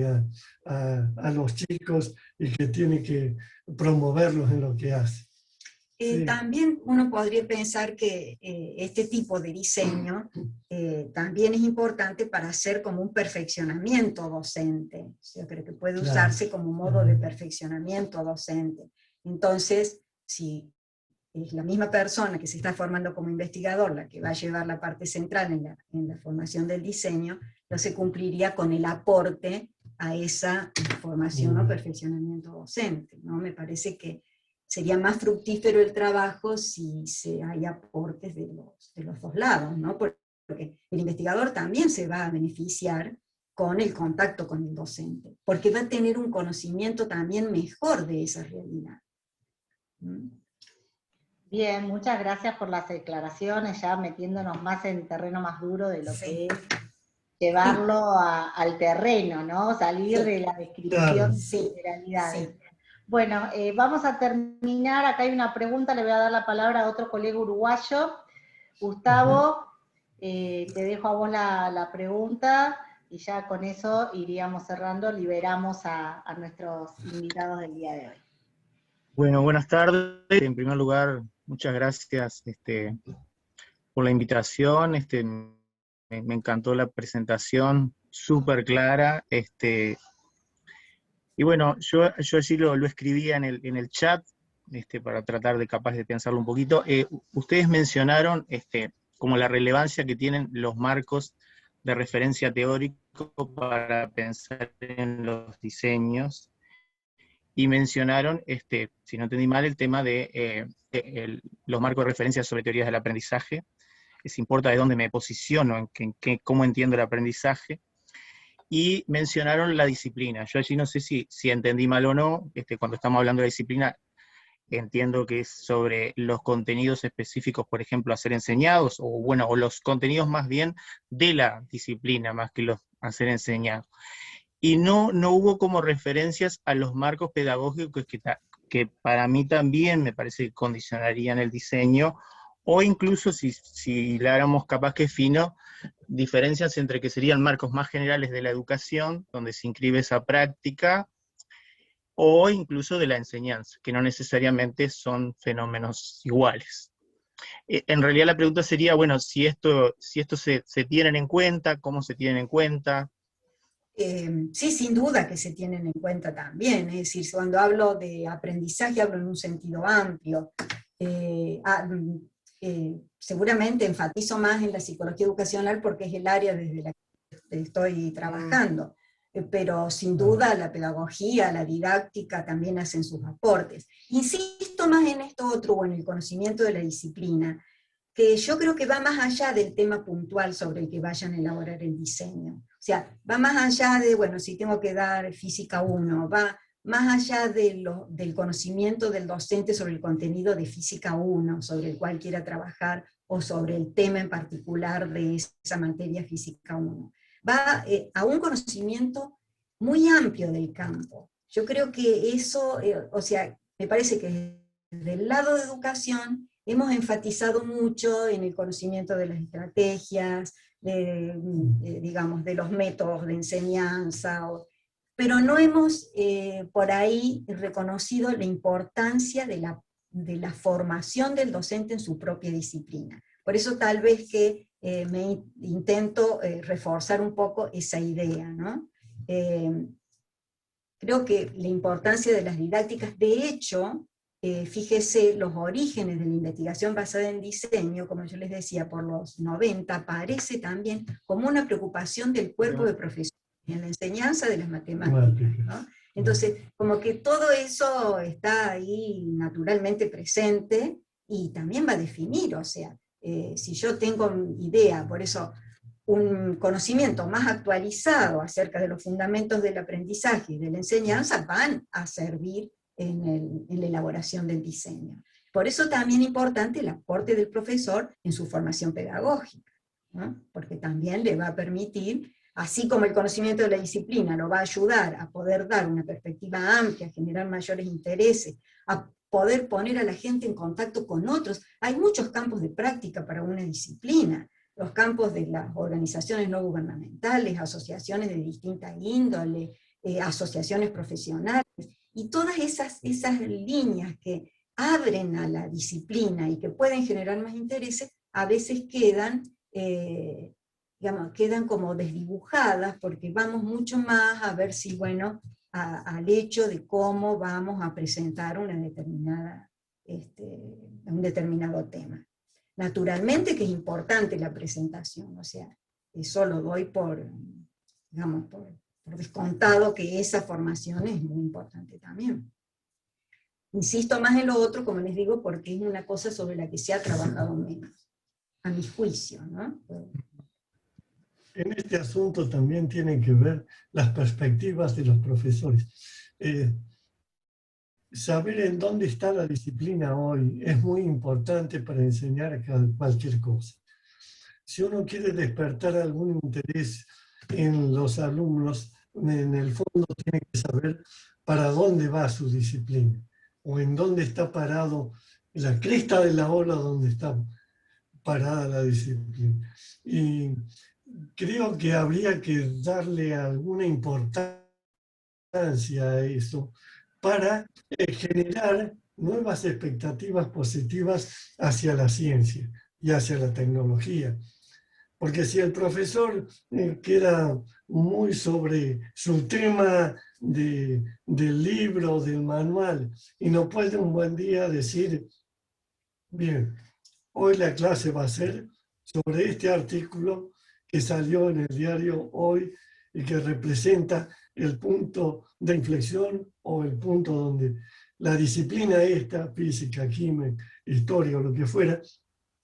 a los chicos y que tiene que promoverlos en lo que hace. Sí. También uno podría pensar que este tipo de diseño también es importante para hacer como un perfeccionamiento docente. Yo creo que puede usarse como modo de perfeccionamiento docente. Entonces, si es la misma persona que se está formando como investigador la que va a llevar la parte central en la formación del diseño, entonces cumpliría con el aporte a esa formación o perfeccionamiento docente, ¿no? Me parece que sería más fructífero el trabajo si hay aportes de los dos lados, ¿no? Porque el investigador también se va a beneficiar con el contacto con el docente, porque va a tener un conocimiento también mejor de esa realidad. Bien, muchas gracias por las declaraciones, ya metiéndonos más en terreno más duro de lo que es llevarlo al terreno, ¿no? Salir de la descripción de realidades. Bueno, vamos a terminar, acá hay una pregunta, le voy a dar la palabra a otro colega uruguayo. Gustavo, te dejo a vos la pregunta, y ya con eso iríamos cerrando, liberamos a nuestros invitados del día de hoy. Bueno, buenas tardes. En primer lugar, muchas gracias por la invitación. Me encantó la presentación, súper clara. Y bueno, yo así lo escribía en el chat, para tratar de capaz de pensarlo un poquito. Ustedes mencionaron como la relevancia que tienen los marcos de referencia teórico para pensar en los diseños. Y mencionaron, si no entendí mal, el tema de los marcos de referencia sobre teorías del aprendizaje. Les importa de dónde me posiciono, cómo entiendo el aprendizaje. y mencionaron la disciplina. Yo allí no sé si entendí mal o no, cuando estamos hablando de disciplina, entiendo que es sobre los contenidos específicos, por ejemplo, a ser enseñados, o los contenidos más bien de la disciplina, más que los a ser enseñados. Y no hubo como referencias a los marcos pedagógicos que para mí también me parece que condicionarían el diseño, o incluso si la éramos capaz que fino, diferencias entre que serían marcos más generales de la educación, donde se inscribe esa práctica, o incluso de la enseñanza, que no necesariamente son fenómenos iguales. En realidad la pregunta sería, bueno, si esto se tienen en cuenta, ¿cómo se tienen en cuenta? Sí, sin duda que se tienen en cuenta también, es decir, cuando hablo de aprendizaje hablo en un sentido amplio. Seguramente enfatizo más en la psicología educacional porque es el área desde la que estoy trabajando, pero sin duda la pedagogía, la didáctica también hacen sus aportes. Insisto más en esto otro, o en el conocimiento de la disciplina, que yo creo que va más allá del tema puntual sobre el que vayan a elaborar el diseño. O sea, va más allá de, bueno, si tengo que dar física 1, va más allá del conocimiento del docente sobre el contenido de física 1, sobre el cual quiera trabajar, o sobre el tema en particular de esa materia física 1. Va a un conocimiento muy amplio del campo. Yo creo que eso, o sea, me parece que del lado de educación hemos enfatizado mucho en el conocimiento de las estrategias, digamos, de los métodos de enseñanza, pero no hemos por ahí reconocido la importancia de la formación del docente en su propia disciplina. Por eso tal vez que me intento reforzar un poco esa idea, ¿no? Creo que la importancia de las didácticas, de hecho, fíjese, los orígenes de la investigación basada en diseño, como yo les decía, por los 90, aparece también como una preocupación del cuerpo de profesores en la enseñanza de las matemáticas, ¿no? Entonces, como que todo eso está ahí naturalmente presente, y también va a definir, o sea, si yo tengo idea, por eso, un conocimiento más actualizado acerca de los fundamentos del aprendizaje y de la enseñanza, van a servir en la elaboración del diseño. Por eso también es importante el aporte del profesor en su formación pedagógica, ¿no? Porque también le va a permitir, así como el conocimiento de la disciplina lo va a ayudar a poder dar una perspectiva amplia, a generar mayores intereses, a poder poner a la gente en contacto con otros. Hay muchos campos de práctica para una disciplina, los campos de las organizaciones no gubernamentales, asociaciones de distinta índole, asociaciones profesionales, y todas esas líneas que abren a la disciplina y que pueden generar más intereses, a veces quedan como desdibujadas, porque vamos mucho más a ver si, bueno, al hecho de cómo vamos a presentar un determinado tema. Naturalmente que es importante la presentación, o sea, eso lo doy por descontado, que esa formación es muy importante también. Insisto más en lo otro, como les digo, porque es una cosa sobre la que se ha trabajado menos, a mi juicio, ¿no? En este asunto también tienen que ver las perspectivas de los profesores. Saber en dónde está la disciplina hoy es muy importante para enseñar cualquier cosa. Si uno quiere despertar algún interés en los alumnos, en el fondo tiene que saber para dónde va su disciplina, o en dónde está parado, en la cresta de la ola donde está parada la disciplina. Y creo que habría que darle alguna importancia a eso para generar nuevas expectativas positivas hacia la ciencia y hacia la tecnología. Porque si el profesor queda muy sobre su tema del libro, del manual, y no puede un buen día decir, bien, hoy la clase va a ser sobre este artículo que salió en el diario Hoy y que representa el punto de inflexión, o el punto donde la disciplina esta, física, química, historia o lo que fuera,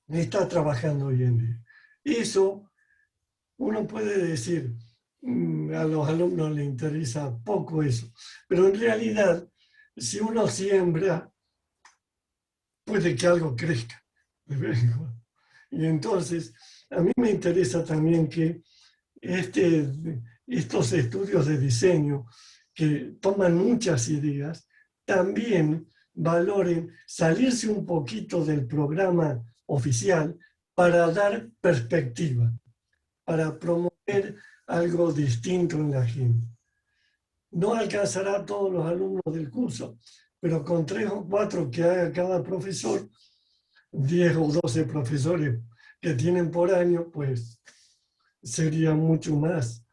está trabajando hoy en día. Eso uno puede decir, a los alumnos les interesa poco eso. Pero en realidad, si uno siembra, puede que algo crezca. Y entonces, a mí me interesa también que estos estudios de diseño, que toman muchas ideas, también valoren salirse un poquito del programa oficial para dar perspectiva, para promover algo distinto en la gente. No alcanzará a todos los alumnos del curso, pero con 3 o 4 que haga cada profesor, 10 o 12 profesores que tienen por año, pues sería mucho más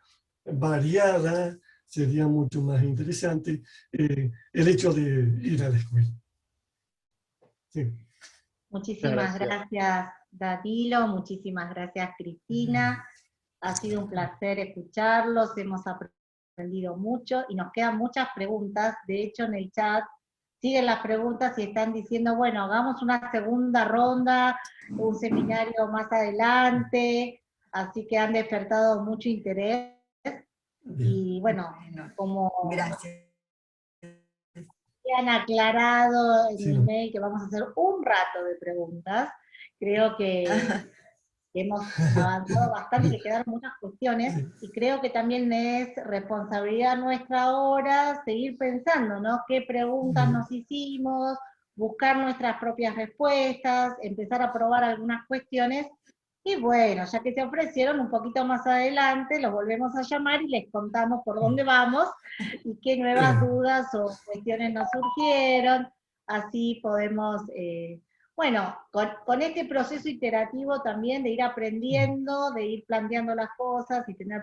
variada, sería mucho más interesante el hecho de ir a la escuela. Sí. Muchísimas gracias, Danilo, muchísimas gracias, Cristina. Ha sido un placer escucharlos, hemos aprendido mucho y nos quedan muchas preguntas. De hecho, en el chat siguen las preguntas y están diciendo, bueno, hagamos una segunda ronda, un seminario más adelante, así que han despertado mucho interés. Y bueno, como Gracias. han aclarado en Sí. el mail que vamos a hacer un rato de preguntas, creo que hemos avanzado bastante, que quedaron muchas cuestiones, y creo que también es responsabilidad nuestra ahora seguir pensando, ¿no? ¿Qué preguntas nos hicimos? Buscar nuestras propias respuestas, empezar a probar algunas cuestiones, y bueno, ya que se ofrecieron un poquito más adelante, los volvemos a llamar y les contamos por dónde vamos, y qué nuevas dudas o cuestiones nos surgieron, así podemos... bueno, con este proceso iterativo también de ir aprendiendo, de ir planteando las cosas y tener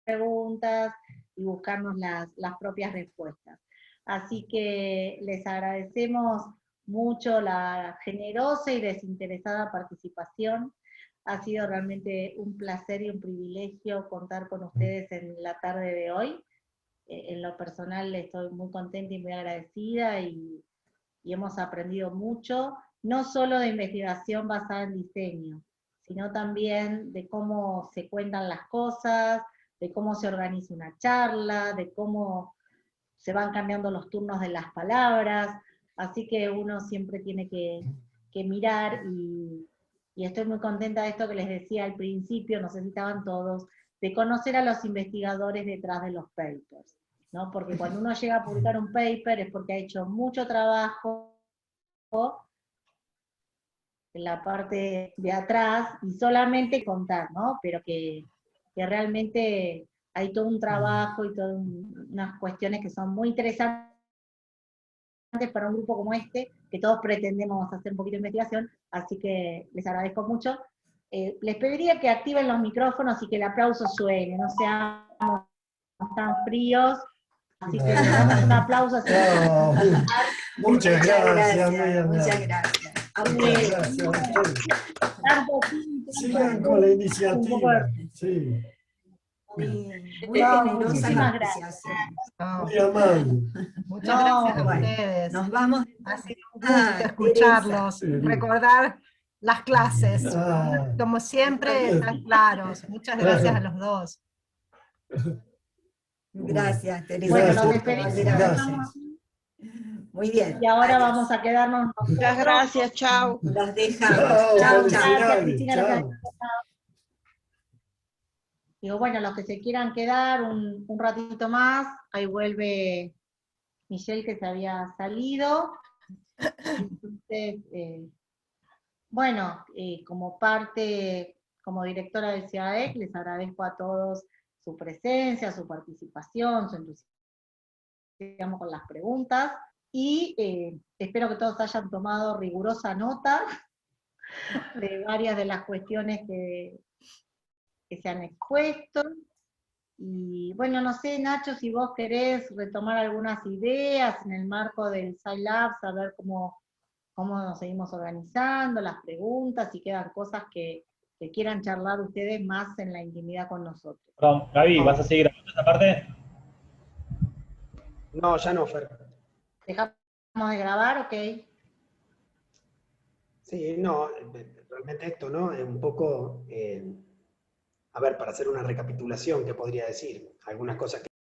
preguntas y buscarnos las propias respuestas. Así que les agradecemos mucho la generosa y desinteresada participación. Ha sido realmente un placer y un privilegio contar con ustedes en la tarde de hoy. En lo personal estoy muy contenta y muy agradecida y hemos aprendido mucho, no solo de investigación basada en diseño, sino también de cómo se cuentan las cosas, de cómo se organiza una charla, de cómo se van cambiando los turnos de las palabras, así que uno siempre tiene que mirar, y estoy muy contenta de esto que les decía al principio, no sé si estaban todos, de conocer a los investigadores detrás de los papers, ¿no? Porque cuando uno llega a publicar un paper es porque ha hecho mucho trabajo en la parte de atrás, y solamente contar, ¿no? Pero que realmente hay todo un trabajo y todas unas cuestiones que son muy interesantes para un grupo como este, que todos pretendemos hacer un poquito de investigación, así que les agradezco mucho. Les pediría que activen los micrófonos y que el aplauso suene, no seamos tan fríos, así que le damos un aplauso. Así Muchas gracias, Miriam. Muchas gracias. Muchas gracias a ustedes. Sigan con la iniciativa. Sí. Muy generosa. Muchísimas gracias. Muy amable. Muchas gracias a bueno, ustedes. nos vamos. Ha sido un gusto escucharlos, Teresa. recordar las clases. Ah. Como siempre, están claros. Muchas gracias a los dos. Gracias, Teresa. Bueno, Gracias. nos despedimos. Gracias. Muy bien. Y ahora Adiós. vamos a quedarnos nosotros. Muchas gracias, chao. Los dejamos. Chao, Chao, chao. felicidades. Cristina, Chao. Digo, bueno, los que se quieran quedar un ratito más, ahí vuelve Michelle, que se había salido. Entonces, bueno, como parte, como directora del CIADEC, les agradezco a todos su presencia, su participación, su entusiasmo con las preguntas, y espero que todos hayan tomado rigurosa nota de varias de las cuestiones que se han expuesto. Y bueno, no sé, Nacho, si vos querés retomar algunas ideas en el marco del SciLab, saber cómo nos seguimos organizando, las preguntas, si quedan cosas que quieran charlar ustedes más en la intimidad con nosotros. Perdón, Gaby, ¿vas a seguir grabando esta parte? No, ya no, Fer. ¿Dejamos de grabar? Ok. Sí, no, realmente esto, ¿no? Es un poco a ver, para hacer una recapitulación, ¿qué podría decir? Algunas cosas que